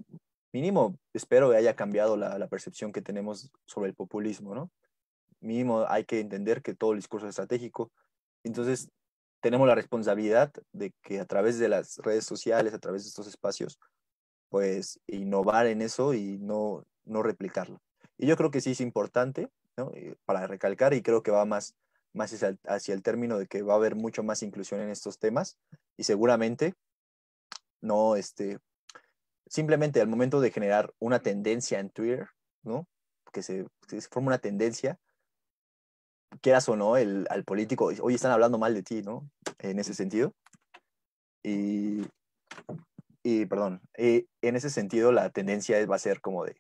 mínimo espero que haya cambiado la percepción que tenemos sobre el populismo, ¿no? mínimo hay que entender que todo el discurso es estratégico. Entonces, tenemos la responsabilidad de que a través de las redes sociales, a través de estos espacios, pues innovar en eso y no replicarlo. Y yo creo que sí es importante, ¿no? Para recalcar, y creo que va más hacia el término de que va a haber mucho más inclusión en estos temas y seguramente no, simplemente al momento de generar una tendencia en Twitter, ¿no? Que se forma una tendencia, quieras o no, al político, hoy están hablando mal de ti, ¿no? En ese sentido. Y, perdón, en ese sentido la tendencia va a ser como de,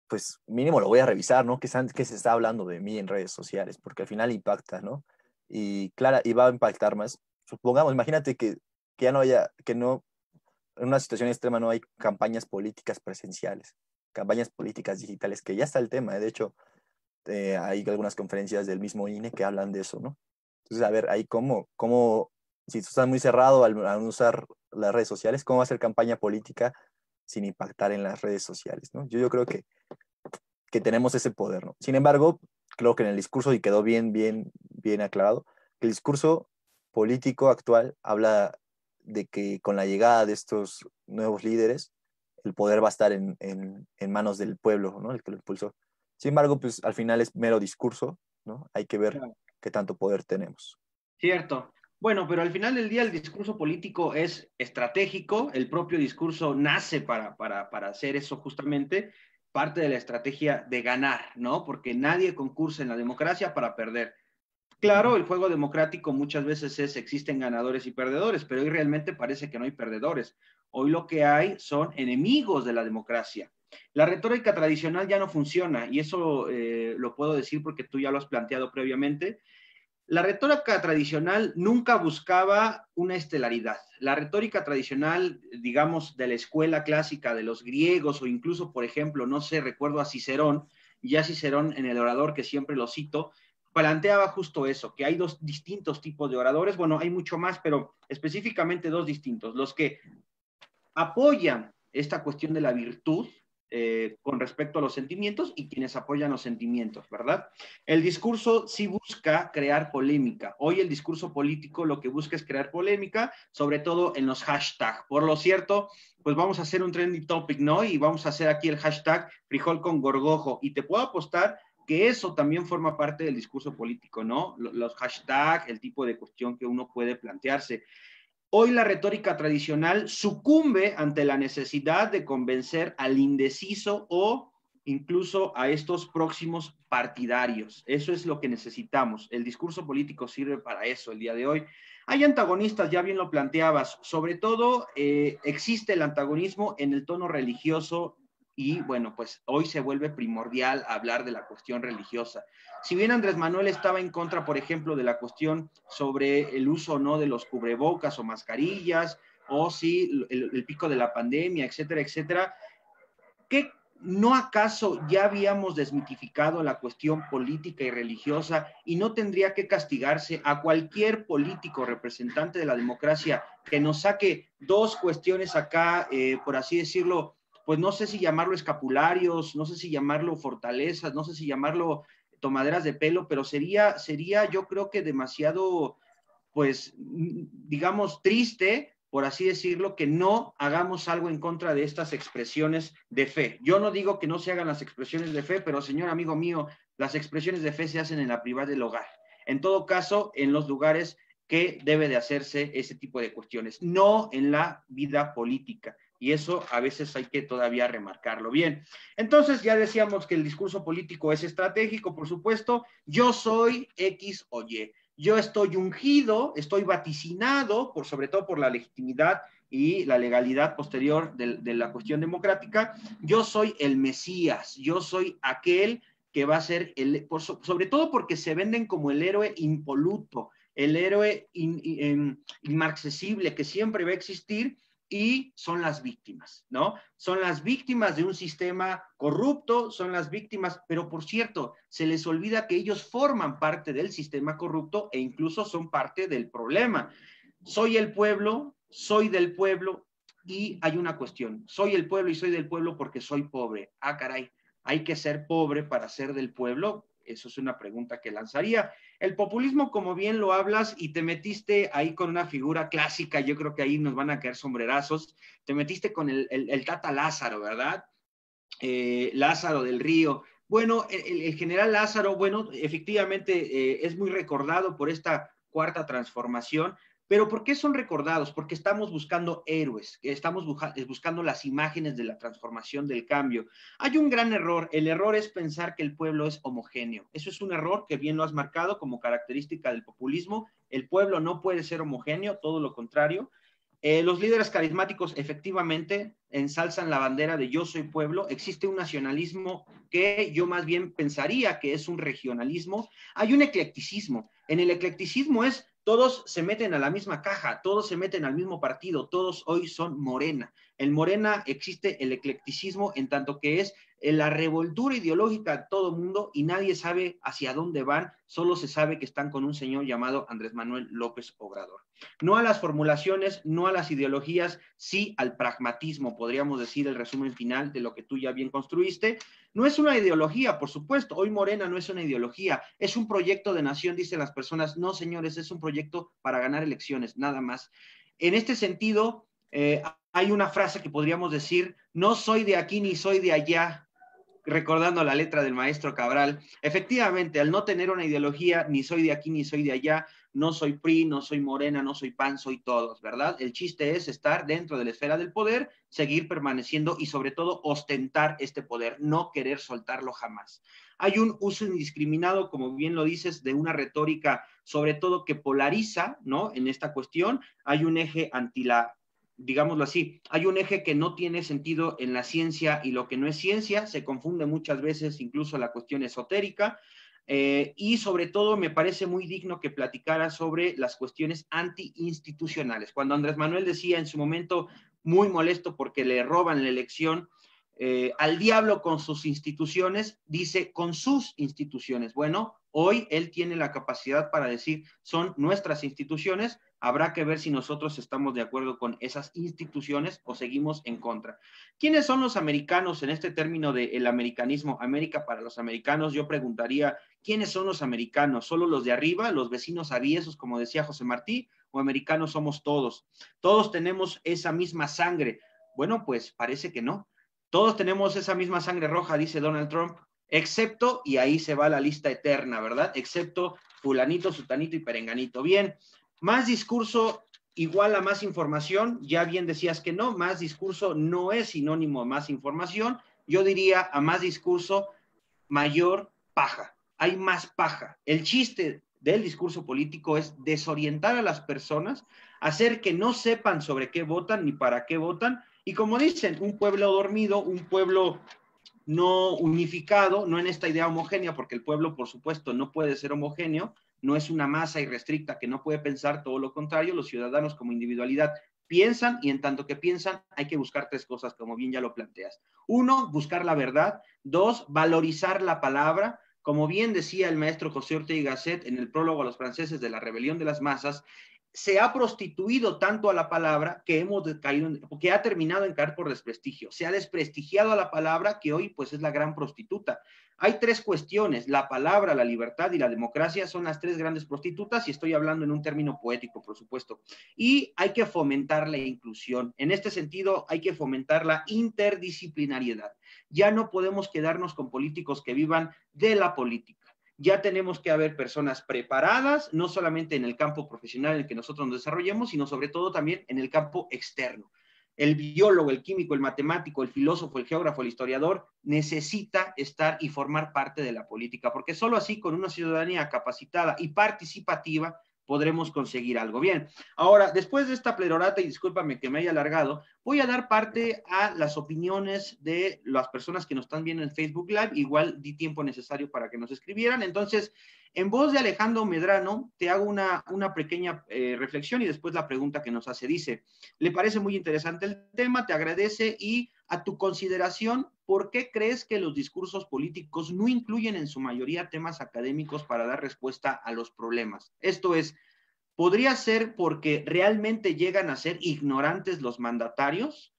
pues mínimo lo voy a revisar, ¿no? ¿Qué se está hablando de mí en redes sociales? Porque al final impacta, ¿no? Y claro, y va a impactar más. Supongamos, imagínate que ya no haya, que no, en una situación extrema no hay campañas políticas presenciales, campañas políticas digitales, que ya está el tema. De hecho, hay algunas conferencias del mismo INE que hablan de eso, ¿no? Entonces, a ver, ahí si tú estás muy cerrado al usar las redes sociales, ¿cómo va a ser campaña política sin impactar en las redes sociales, ¿no? Yo creo que tenemos ese poder, ¿no? Sin embargo, creo que en el discurso, y quedó bien aclarado, que el discurso político actual habla de que con la llegada de estos nuevos líderes, el poder va a estar en manos del pueblo, ¿no? El que lo impulsó. Sin embargo, pues al final es mero discurso, ¿no? Hay que ver Claro. qué tanto poder tenemos. Cierto. Bueno, pero al final del día el discurso político es estratégico, el propio discurso nace para hacer eso justamente, parte de la estrategia de ganar, ¿no? Porque nadie concursa en la democracia para perder. Claro, el juego democrático muchas veces existen ganadores y perdedores, pero hoy realmente parece que no hay perdedores. Hoy lo que hay son enemigos de la democracia. La retórica tradicional ya no funciona y eso lo puedo decir porque tú ya lo has planteado previamente. La retórica tradicional nunca buscaba una estelaridad. La retórica tradicional, digamos, de la escuela clásica de los griegos o incluso, por ejemplo, no sé, recuerdo a Cicerón, ya Cicerón en el orador que siempre lo cito, planteaba justo eso, que hay dos distintos tipos de oradores, bueno, hay mucho más, pero específicamente dos distintos, los que apoyan esta cuestión de la virtud con respecto a los sentimientos y quienes apoyan los sentimientos, ¿verdad? El discurso sí busca crear polémica. Hoy el discurso político lo que busca es crear polémica, sobre todo en los hashtags. Por lo cierto, pues vamos a hacer un trending topic, ¿no? Y vamos a hacer aquí el hashtag frijol con gorgojo. Y te puedo apostar que eso también forma parte del discurso político, ¿no? Los hashtags, el tipo de cuestión que uno puede plantearse. Hoy la retórica tradicional sucumbe ante la necesidad de convencer al indeciso o incluso a estos próximos partidarios. Eso es lo que necesitamos. El discurso político sirve para eso el día de hoy. Hay antagonistas, ya bien lo planteabas, sobre todo existe el antagonismo en el tono religioso y bueno, pues hoy se vuelve primordial hablar de la cuestión religiosa. Si bien Andrés Manuel estaba en contra, por ejemplo, de la cuestión sobre el uso o no de los cubrebocas o mascarillas, o si el pico de la pandemia, etcétera, etcétera, ¿qué no acaso ya habíamos desmitificado la cuestión política y religiosa y no tendría que castigarse a cualquier político representante de la democracia que nos saque dos cuestiones acá, por así decirlo, pues no sé si llamarlo escapularios, no sé si llamarlo fortalezas, no sé si llamarlo tomaderas de pelo, pero sería yo creo que demasiado, pues, digamos, triste, por así decirlo, que no hagamos algo en contra de estas expresiones de fe. Yo no digo que no se hagan las expresiones de fe, pero señor amigo mío, las expresiones de fe se hacen en la privada del hogar. En todo caso, en los lugares que debe de hacerse ese tipo de cuestiones, no en la vida política. Y eso a veces hay que todavía remarcarlo bien. Entonces ya decíamos que el discurso político es estratégico, por supuesto. Yo soy X o Y. Yo estoy ungido, estoy vaticinado, sobre todo por la legitimidad y la legalidad posterior de la cuestión democrática. Yo soy el Mesías, yo soy aquel que va a ser, sobre todo porque se venden como el héroe impoluto, el héroe inmarcesible que siempre va a existir, y son las víctimas, ¿no? Son las víctimas de un sistema corrupto, son las víctimas, pero por cierto, se les olvida que ellos forman parte del sistema corrupto e incluso son parte del problema. Soy el pueblo, soy del pueblo y hay una cuestión, soy el pueblo y soy del pueblo porque soy pobre. Ah, caray, hay que ser pobre para ser del pueblo. Eso es una pregunta que lanzaría. El populismo, como bien lo hablas, y te metiste ahí con una figura clásica, yo creo que ahí nos van a caer sombrerazos, te metiste con el Tata Lázaro, ¿verdad? Lázaro del Río. Bueno, el general Lázaro, bueno, efectivamente es muy recordado por esta cuarta transformación, pero ¿por qué son recordados? Porque estamos buscando héroes, estamos buscando las imágenes de la transformación, del cambio. Hay un gran error, el error es pensar que el pueblo es homogéneo. Eso es un error que bien lo has marcado como característica del populismo. El pueblo no puede ser homogéneo, todo lo contrario. Los líderes carismáticos efectivamente ensalzan la bandera de yo soy pueblo. Existe un nacionalismo que yo más bien pensaría que es un regionalismo. Hay un eclecticismo. En el eclecticismo es todos se meten a la misma caja, todos se meten al mismo partido, todos hoy son Morena. En Morena existe el eclecticismo en tanto que es la revoltura ideológica de todo mundo y nadie sabe hacia dónde van, solo se sabe que están con un señor llamado Andrés Manuel López Obrador. No a las formulaciones, no a las ideologías, sí al pragmatismo, podríamos decir el resumen final de lo que tú ya bien construiste. No es una ideología, por supuesto, hoy Morena no es una ideología, es un proyecto de nación, dicen las personas. No, señores, es un proyecto para ganar elecciones, nada más. En este sentido, hay una frase que podríamos decir, no soy de aquí ni soy de allá, recordando la letra del maestro Cabral. Efectivamente, al no tener una ideología, ni soy de aquí ni soy de allá, no soy PRI, no soy Morena, no soy PAN, soy todos, ¿verdad? El chiste es estar dentro de la esfera del poder, seguir permaneciendo y sobre todo ostentar este poder, no querer soltarlo jamás. Hay un uso indiscriminado, como bien lo dices, de una retórica, sobre todo que polariza, ¿no? En esta cuestión, hay un eje anti la, digámoslo así, hay un eje que no tiene sentido en la ciencia y lo que no es ciencia, se confunde muchas veces incluso la cuestión esotérica, y sobre todo me parece muy digno que platicara sobre las cuestiones antiinstitucionales. Cuando Andrés Manuel decía en su momento, muy molesto porque le roban la elección, al diablo con sus instituciones, dice con sus instituciones. Bueno, hoy él tiene la capacidad para decir, son nuestras instituciones, habrá que ver si nosotros estamos de acuerdo con esas instituciones o seguimos en contra. ¿Quiénes son los americanos en este término del americanismo? América para los americanos, yo preguntaría, ¿quiénes son los americanos? ¿Solo los de arriba, los vecinos aviesos, como decía José Martí, o americanos somos todos? ¿Todos tenemos esa misma sangre? Bueno, pues parece que no. Todos tenemos esa misma sangre roja, dice Donald Trump, excepto, y ahí se va la lista eterna, ¿verdad? Excepto fulanito, sutanito y perenganito. Bien, más discurso igual a más información, ya bien decías que no, más discurso no es sinónimo de más información, yo diría a más discurso, mayor paja, hay más paja. El chiste del discurso político es desorientar a las personas, hacer que no sepan sobre qué votan ni para qué votan, y como dicen, un pueblo dormido, un pueblo no unificado, no en esta idea homogénea, porque el pueblo, por supuesto, no puede ser homogéneo, no es una masa irrestricta que no puede pensar, todo lo contrario, los ciudadanos como individualidad piensan y en tanto que piensan hay que buscar tres cosas, como bien ya lo planteas. Uno, buscar la verdad. Dos, valorizar la palabra. Como bien decía el maestro José Ortega y Gasset en el prólogo a los franceses de la rebelión de las masas, se ha prostituido tanto a la palabra que hemos caído, que ha terminado en caer por desprestigio. Se ha desprestigiado a la palabra que hoy pues es la gran prostituta. Hay tres cuestiones, la palabra, la libertad y la democracia son las tres grandes prostitutas y estoy hablando en un término poético, por supuesto. Y hay que fomentar la inclusión. En este sentido, hay que fomentar la interdisciplinariedad. Ya no podemos quedarnos con políticos que vivan de la política. Ya tenemos que haber personas preparadas, no solamente en el campo profesional en el que nosotros nos desarrollemos, sino sobre todo también en el campo externo. El biólogo, el químico, el matemático, el filósofo, el geógrafo, el historiador necesita estar y formar parte de la política, porque solo así, con una ciudadanía capacitada y participativa, podremos conseguir algo. Bien, ahora, después de esta perorata, y discúlpame que me haya alargado, voy a dar parte a las opiniones de las personas que nos están viendo en Facebook Live. Igual di tiempo necesario para que nos escribieran. Entonces, en voz de Alejandro Medrano, te hago una pequeña reflexión y después la pregunta que nos hace. Dice, le parece muy interesante el tema, te agradece y a tu consideración, ¿por qué crees que los discursos políticos no incluyen en su mayoría temas académicos para dar respuesta a los problemas? Esto es, ¿podría ser porque realmente llegan a ser ignorantes los mandatarios?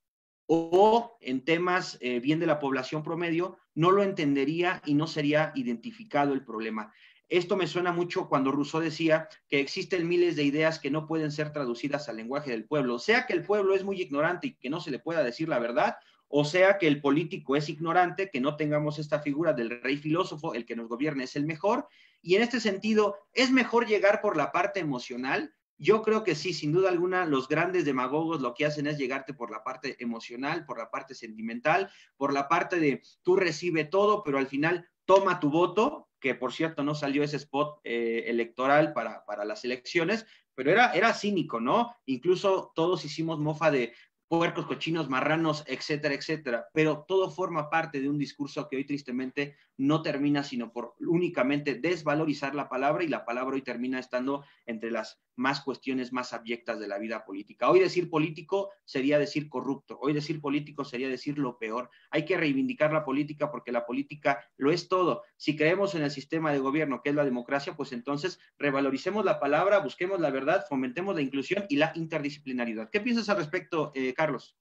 O en temas bien de la población promedio, no lo entendería y no sería identificado el problema. Esto me suena mucho cuando Rousseau decía que existen miles de ideas que no pueden ser traducidas al lenguaje del pueblo, sea que el pueblo es muy ignorante y que no se le pueda decir la verdad, o sea que el político es ignorante, que no tengamos esta figura del rey filósofo, el que nos gobierne es el mejor, y en este sentido, ¿es mejor llegar por la parte emocional? Yo creo que sí, sin duda alguna, los grandes demagogos lo que hacen es llegarte por la parte emocional, por la parte sentimental, por la parte de tú recibe todo, pero al final toma tu voto, que por cierto no salió ese spot electoral para las elecciones, pero era cínico, ¿no? Incluso todos hicimos mofa de puercos, cochinos, marranos, etcétera, etcétera. Pero todo forma parte de un discurso que hoy tristemente no termina sino por únicamente desvalorizar la palabra, y la palabra hoy termina estando entre las más cuestiones más abyectas de la vida política. Hoy decir político sería decir corrupto, hoy decir político sería decir lo peor. Hay que reivindicar la política porque la política lo es todo. Si creemos en el sistema de gobierno que es la democracia, pues entonces revaloricemos la palabra, busquemos la verdad, fomentemos la inclusión y la interdisciplinaridad. ¿Qué piensas al respecto, Carlos?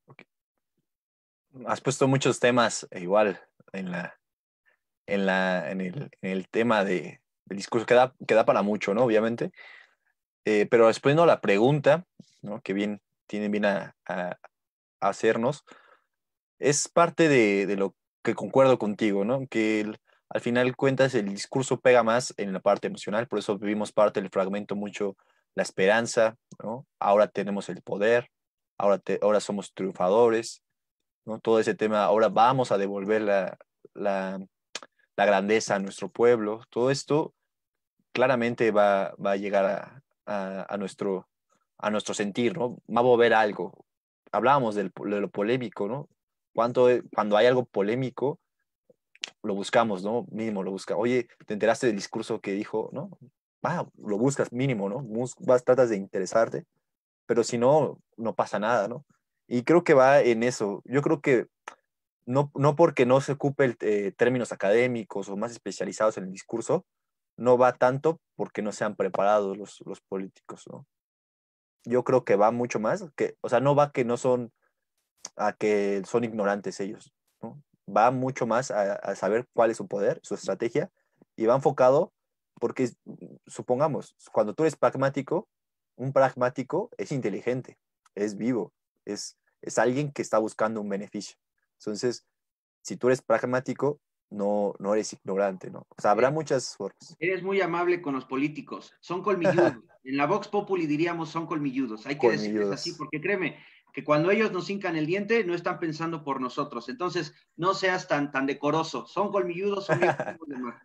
Okay. Has puesto muchos temas igual en el tema del discurso, que da para mucho, ¿no? Obviamente. Pero respondiendo a la pregunta, ¿no? Que tienen bien a hacernos, es parte de lo que concuerdo contigo, ¿no? Que al final cuentas el discurso pega más en la parte emocional, por eso vivimos parte del fragmento mucho la esperanza, ¿no? Ahora tenemos el poder, ahora somos triunfadores, ¿no? Todo ese tema, ahora vamos a devolver la, la grandeza a nuestro pueblo, todo esto claramente va a llegar a nuestro sentir, ¿no? Va a mover algo. Hablábamos de lo polémico, ¿no? Cuando hay algo polémico, lo buscamos, ¿no? Mínimo lo busca. Oye, ¿te enteraste del discurso que dijo, no? Lo buscas mínimo, ¿no? Tratas de interesarte, pero si no, no pasa nada, ¿no? Y creo que va en eso. Yo creo que no porque no se ocupe términos académicos o más especializados en el discurso, no va tanto porque no sean preparados los políticos, ¿no? Yo creo que va mucho más, o sea, no va que no son, a que son ignorantes ellos, ¿no? Va mucho más a saber cuál es su poder, su estrategia, y va enfocado porque, supongamos, cuando tú eres pragmático, un pragmático es inteligente, es vivo, es alguien que está buscando un beneficio. Entonces, si tú eres pragmático, no eres ignorante, ¿no? O sea, habrá muchas formas. Eres muy amable con los políticos, son colmilludos. En la Vox Populi diríamos son colmilludos. Hay que decirles así Colmilludos. porque créeme que cuando ellos nos hincan el diente no están pensando por nosotros. Entonces, no seas tan decoroso. Son colmilludos, son bien de mar.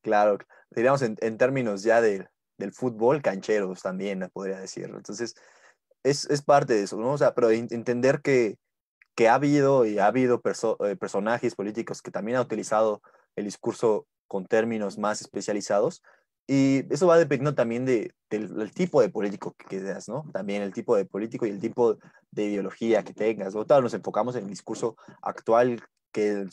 Claro, diríamos en términos ya del fútbol, cancheros también, podría decirlo. Entonces, es parte de eso, ¿no? O sea, pero entender que ha habido personajes políticos que también han utilizado el discurso con términos más especializados, y eso va dependiendo también del tipo de político que seas, ¿no? También el tipo de político y el tipo de ideología que tengas. Ahorita nos enfocamos en el discurso actual, que en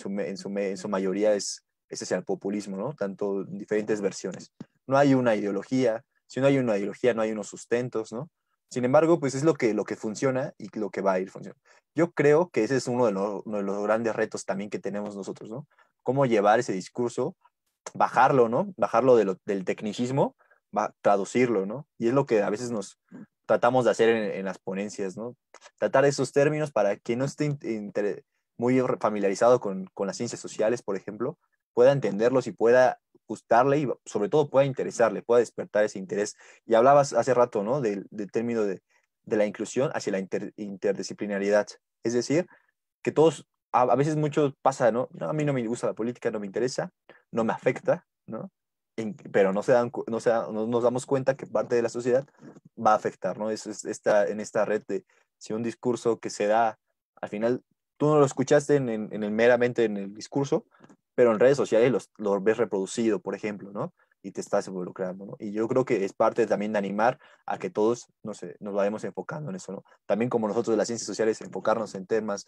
su mayoría es hacia el populismo, ¿no? Tanto en diferentes versiones. No hay una ideología, si no hay una ideología, no hay unos sustentos, ¿no? Sin embargo, pues es lo que funciona y lo que va a ir funcionando. Yo creo que ese es uno de los grandes retos también que tenemos nosotros, ¿no? Cómo llevar ese discurso, bajarlo, ¿no? Bajarlo del tecnicismo, traducirlo, ¿no? Y es lo que a veces nos tratamos de hacer en las ponencias, ¿no? Tratar esos términos para quien no esté muy familiarizado con las ciencias sociales, por ejemplo, pueda entenderlos y pueda gustarle y sobre todo pueda interesarle, pueda despertar ese interés. Y hablabas hace rato, ¿no? Del término de la inclusión hacia la interdisciplinariedad. Es decir, que todos, a veces mucho pasa, ¿no? No, a mí no me gusta la política, no me interesa, no me afecta, ¿no? Pero no nos damos cuenta que parte de la sociedad va a afectar, ¿no? En esta red de, si un discurso que se da, al final, tú no lo escuchaste meramente en el discurso, pero en redes sociales lo ves reproducido, por ejemplo, ¿no? Y te estás involucrando, ¿no? Y yo creo que es parte también de animar a que todos, no sé, nos vayamos enfocando en eso, ¿no? También como nosotros de las ciencias sociales, enfocarnos en temas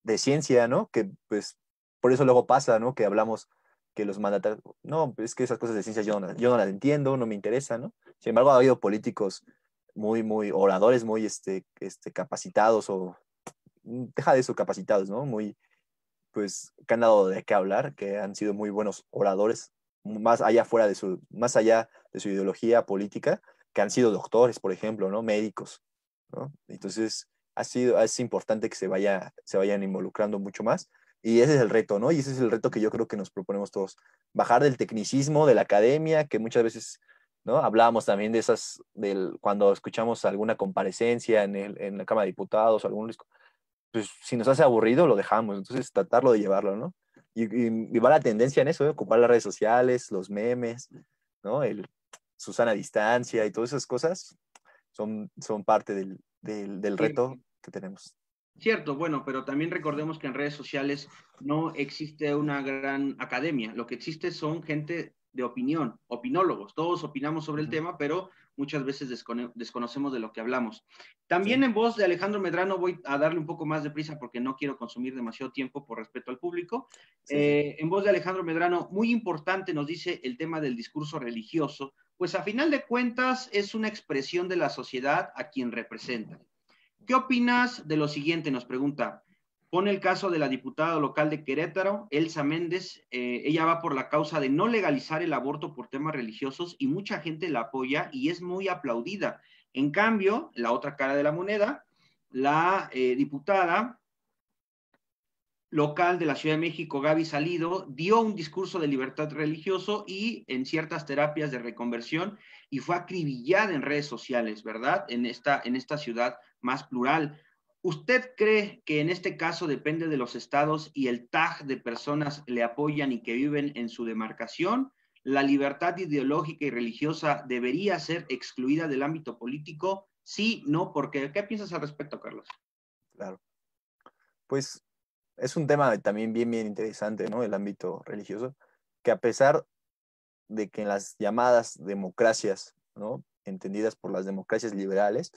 de ciencia, ¿no? Que pues por eso luego pasa, ¿no? Que hablamos que los mandatarios, no, es que esas cosas de ciencia yo no las entiendo, no me interesan, ¿no? Sin embargo, ha habido políticos muy oradores, muy capacitados, o deja de eso, capacitados, ¿no? Muy pues, que han dado de qué hablar, que han sido muy buenos oradores, más allá de su ideología política, que han sido doctores, por ejemplo, ¿no? Médicos, ¿no? Entonces, es importante que se vayan involucrando mucho más. Y ese es el reto, ¿no? Y ese es el reto que yo creo que nos proponemos todos. Bajar del tecnicismo, de la academia, que muchas veces, ¿no? Hablábamos también de cuando escuchamos alguna comparecencia en la Cámara de Diputados, pues si nos hace aburrido, lo dejamos. Entonces, tratarlo de llevarlo, ¿no? Y va la tendencia en eso, ¿eh? Ocupar las redes sociales, los memes, ¿no? Susana Distancia y todas esas cosas son parte del reto que tenemos. Cierto, bueno, pero también recordemos que en redes sociales no existe una gran academia. Lo que existe son gente de opinión, opinólogos. Todos opinamos sobre el tema, pero muchas veces desconocemos de lo que hablamos. También Sí. en voz de Alejandro Medrano voy a darle un poco más de prisa porque no quiero consumir demasiado tiempo por respeto al público. Sí, sí. En voz de Alejandro Medrano, muy importante nos dice el tema del discurso religioso, pues a final de cuentas es una expresión de la sociedad a quien representa. ¿Qué opinas de lo siguiente? Nos pregunta. Pone el caso de la diputada local de Querétaro, Elsa Méndez. Ella va por la causa de no legalizar el aborto por temas religiosos y mucha gente la apoya y es muy aplaudida. En cambio, la otra cara de la moneda, la diputada local de la Ciudad de México, Gaby Salido, dio un discurso de libertad religioso y en ciertas terapias de reconversión y fue acribillada en redes sociales, ¿verdad? En esta ciudad más plural. ¿Usted cree que en este caso depende de los estados y el tag de personas le apoyan y que viven en su demarcación? ¿La libertad ideológica y religiosa debería ser excluida del ámbito político? Sí, no, ¿por qué? ¿Qué piensas al respecto, Carlos? Claro. Pues es un tema también bien, bien interesante, ¿no? El ámbito religioso, que a pesar de que en las llamadas democracias, ¿no? Entendidas por las democracias liberales,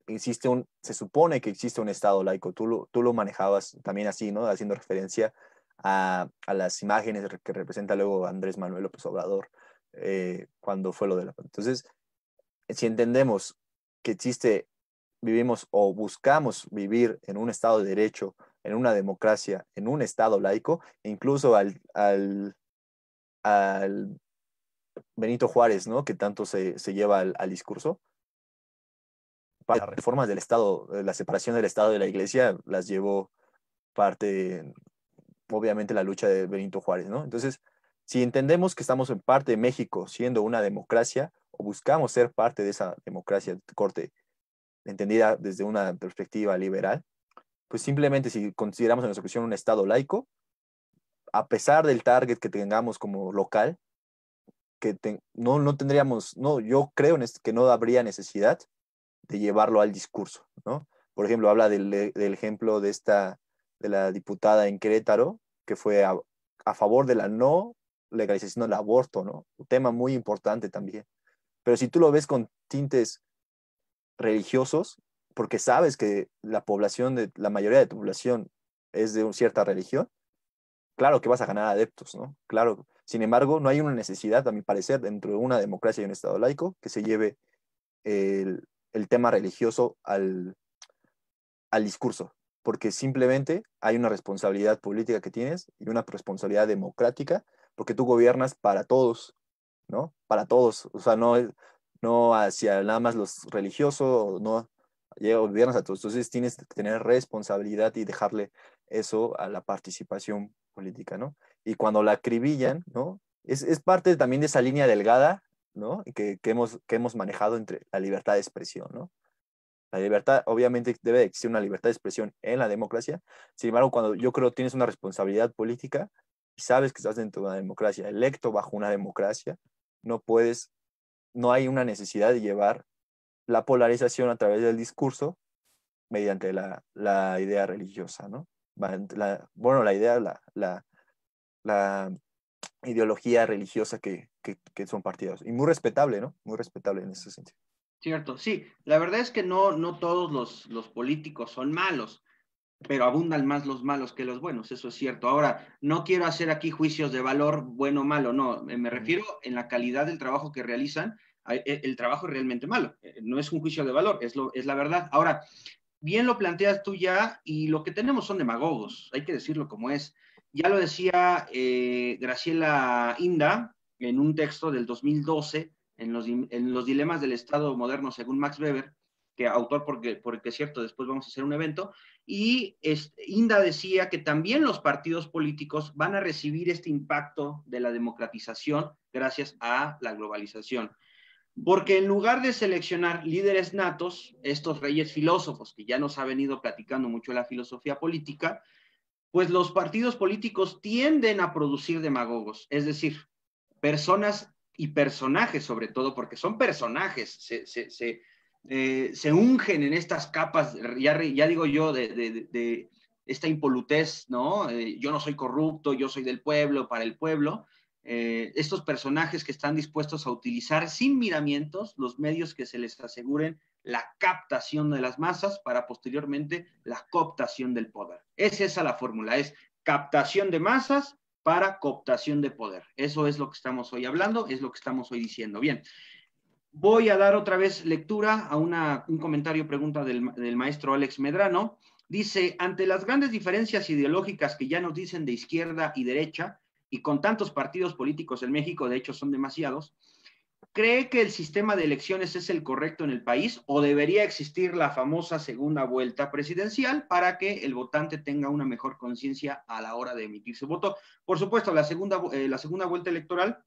se supone que existe un Estado laico. Tú lo manejabas también así, ¿no? Haciendo referencia a las imágenes que representa luego Andrés Manuel López Obrador cuando fue lo de la... Entonces, si entendemos que vivimos o buscamos vivir en un Estado de Derecho, en una democracia, en un Estado laico, e incluso al Benito Juárez, ¿no? Que tanto se lleva al discurso, para las reformas del Estado, la separación del Estado de la Iglesia, las llevó parte, obviamente, la lucha de Benito Juárez, ¿no? Entonces, si entendemos que estamos en parte de México siendo una democracia, o buscamos ser parte de esa democracia de corte, entendida desde una perspectiva liberal, pues simplemente si consideramos en nuestra opción un Estado laico, a pesar del target que tengamos como local, no tendríamos, no, yo creo que no habría necesidad de llevarlo al discurso, ¿no? Por ejemplo, habla del ejemplo de la diputada en Querétaro, que fue a favor de la no legalización del aborto, ¿no? Un tema muy importante también. Pero si tú lo ves con tintes religiosos, porque sabes que la mayoría de tu población es de una cierta religión, claro que vas a ganar adeptos, ¿no? Claro. Sin embargo, no hay una necesidad, a mi parecer, dentro de una democracia y un Estado laico, que se lleve el tema religioso al discurso, porque simplemente hay una responsabilidad política que tienes y una responsabilidad democrática, porque tú gobiernas para todos, ¿no? Para todos, o sea, no hacia nada más los religiosos, no gobiernas a todos, entonces tienes que tener responsabilidad y dejarle eso a la participación política, ¿no? Y cuando la acribillan, ¿no? Es parte también de esa línea delgada, ¿no? Que hemos manejado entre la libertad de expresión, ¿no? La libertad, obviamente, debe existir una libertad de expresión en la democracia. Sin embargo, cuando yo creo que tienes una responsabilidad política y sabes que estás dentro de una democracia, electo bajo una democracia, no hay una necesidad de llevar la polarización a través del discurso mediante la idea religiosa, ¿no? La idea, la ideología religiosa que son partidos. Y muy respetable, ¿no? Muy respetable en ese sentido. Cierto, sí, la verdad es que no todos los políticos son malos, pero abundan más los malos que los buenos, eso es cierto. Ahora, no quiero hacer aquí juicios de valor bueno o malo, no, me refiero en la calidad del trabajo que realizan, el trabajo es realmente malo, no es un juicio de valor, es la verdad. Ahora, bien lo planteas tú ya, y lo que tenemos son demagogos, hay que decirlo como es. Ya lo decía Graciela Inda en un texto del 2012, en los dilemas del Estado moderno, según Max Weber, que autor porque es cierto, después vamos a hacer un evento, y Inda decía que también los partidos políticos van a recibir este impacto de la democratización gracias a la globalización. Porque en lugar de seleccionar líderes natos, estos reyes filósofos que ya nos ha venido platicando mucho la filosofía política, pues los partidos políticos tienden a producir demagogos, es decir, personas y personajes sobre todo, porque son personajes, se ungen en estas capas, ya digo yo, de esta impolutez, ¿no? Yo no soy corrupto, yo soy del pueblo, para el pueblo. Estos personajes que están dispuestos a utilizar sin miramientos los medios que se les aseguren la captación de las masas para posteriormente la cooptación del poder. Es esa la fórmula, es captación de masas para cooptación de poder. Eso es lo que estamos hoy hablando, es lo que estamos hoy diciendo. Bien, voy a dar otra vez lectura a un comentario, pregunta del maestro Alex Medrano. Dice, ante las grandes diferencias ideológicas que ya nos dicen de izquierda y derecha, y con tantos partidos políticos en México, de hecho son demasiados, ¿cree que el sistema de elecciones es el correcto en el país o debería existir la famosa segunda vuelta presidencial para que el votante tenga una mejor conciencia a la hora de emitir su voto? Por supuesto, la segunda vuelta electoral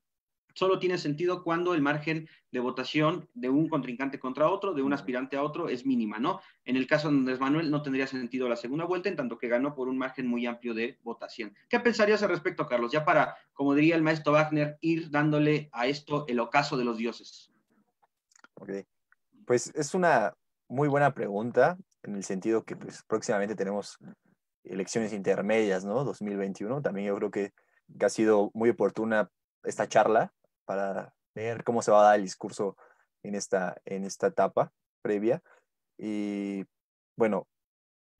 solo tiene sentido cuando el margen de votación de un contrincante contra otro, de un aspirante a otro, es mínima, ¿no? En el caso de Andrés Manuel no tendría sentido la segunda vuelta, en tanto que ganó por un margen muy amplio de votación. ¿Qué pensarías al respecto, Carlos? Ya para, como diría el maestro Wagner, ir dándole a esto el ocaso de los dioses. Ok, pues es una muy buena pregunta en el sentido que pues, próximamente tenemos elecciones intermedias, ¿no? 2021. También yo creo que ha sido muy oportuna esta charla para ver cómo se va a dar el discurso en esta etapa previa. Y bueno,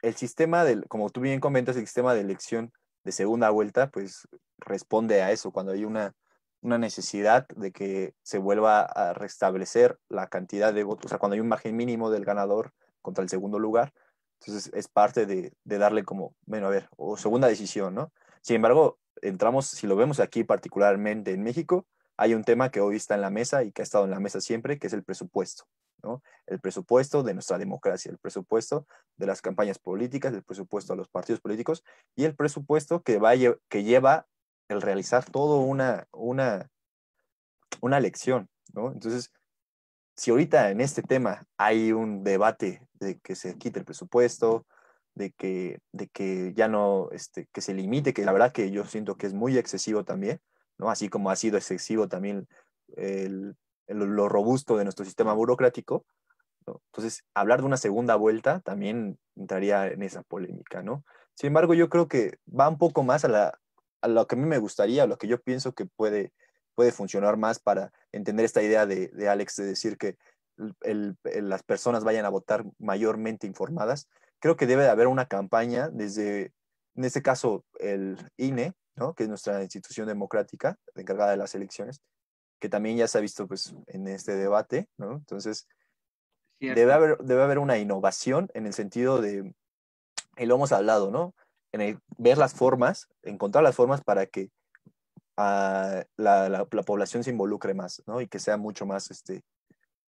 el sistema como tú bien comentas, el sistema de elección de segunda vuelta, pues responde a eso, cuando hay una necesidad de que se vuelva a restablecer la cantidad de votos, o sea, cuando hay un margen mínimo del ganador contra el segundo lugar, entonces es parte de darle como, bueno, a ver, o segunda decisión, ¿no? Sin embargo, entramos, si lo vemos aquí particularmente en México, hay un tema que hoy está en la mesa y que ha estado en la mesa siempre, que es el presupuesto, ¿no? El presupuesto de nuestra democracia, el presupuesto de las campañas políticas, el presupuesto a los partidos políticos y el presupuesto que lleva el realizar todo una elección, ¿no? Entonces, si ahorita en este tema hay un debate de que se quite el presupuesto, de que ya no, que se limite, que la verdad que yo siento que es muy excesivo también, ¿no? Así como ha sido excesivo también lo robusto de nuestro sistema burocrático, ¿no? Entonces, hablar de una segunda vuelta también entraría en esa polémica, ¿no? Sin embargo, yo creo que va un poco más a lo que a mí me gustaría, a lo que yo pienso que puede funcionar más para entender esta idea de Alex de decir que las personas vayan a votar mayormente informadas. Creo que debe de haber una campaña desde, en este caso, el INE, ¿no? Que es nuestra institución democrática encargada de las elecciones, que también ya se ha visto pues, en este debate, ¿no? Entonces, Cierto. debe haber una innovación en el sentido de, y lo hemos hablado, ¿no? Ver las formas, encontrar las formas para que la población se involucre más, ¿no? Y que sea mucho más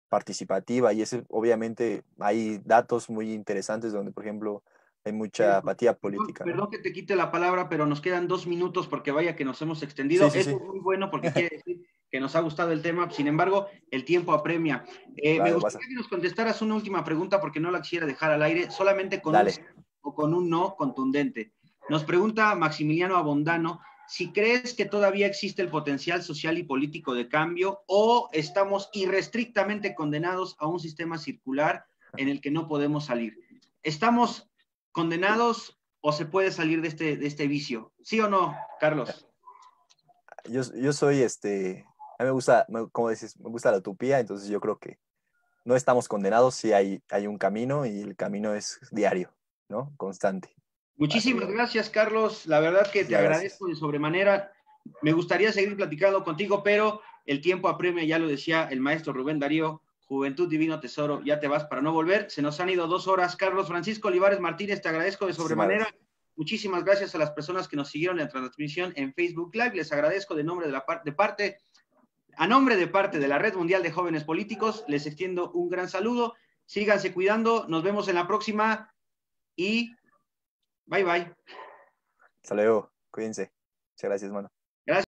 participativa. Y ese, obviamente, hay datos muy interesantes donde, por ejemplo, hay mucha Cierto. apatía Perdón, política, ¿no? perdón que te quite la palabra, pero nos quedan 2 minutos porque vaya que nos hemos Sí, extendido. sí, Eso sí. es muy bueno porque quiere decir que nos ha gustado el tema. Sin embargo, el tiempo apremia. Me Claro, pasa. gustaría que nos contestaras una última pregunta porque no la quisiera dejar al aire, solamente con un Dale. sí o con un no contundente. Nos pregunta Maximiliano Abondano si crees que todavía existe el potencial social y político de cambio o estamos irrestrictamente condenados a un sistema circular en el que no podemos salir. ¿Estamos condenados o se puede salir de este vicio? ¿Sí o no, Carlos? Yo soy, a mí me gusta, como dices, me gusta la utopía, entonces yo creo que no estamos condenados, sí hay un camino y el camino es diario, ¿no? Constante. Así Muchísimas es. gracias, Carlos. La verdad que te Muchísimas gracias. agradezco de sobremanera. Me gustaría seguir platicando contigo, pero el tiempo apremia, ya lo decía el maestro Rubén Darío, Juventud Divino Tesoro, ya te vas para no volver. Se nos han ido 2 horas. Carlos Francisco Olivares Martínez, te agradezco de sobremanera. Muchísimas gracias a las personas que nos siguieron en la transmisión en Facebook Live. Les agradezco de nombre a nombre de parte de la Red Mundial de Jóvenes Políticos. Les extiendo un gran saludo. Síganse cuidando. Nos vemos en la próxima. Y bye, bye. Hasta luego. Cuídense. Muchas gracias, mano. Gracias.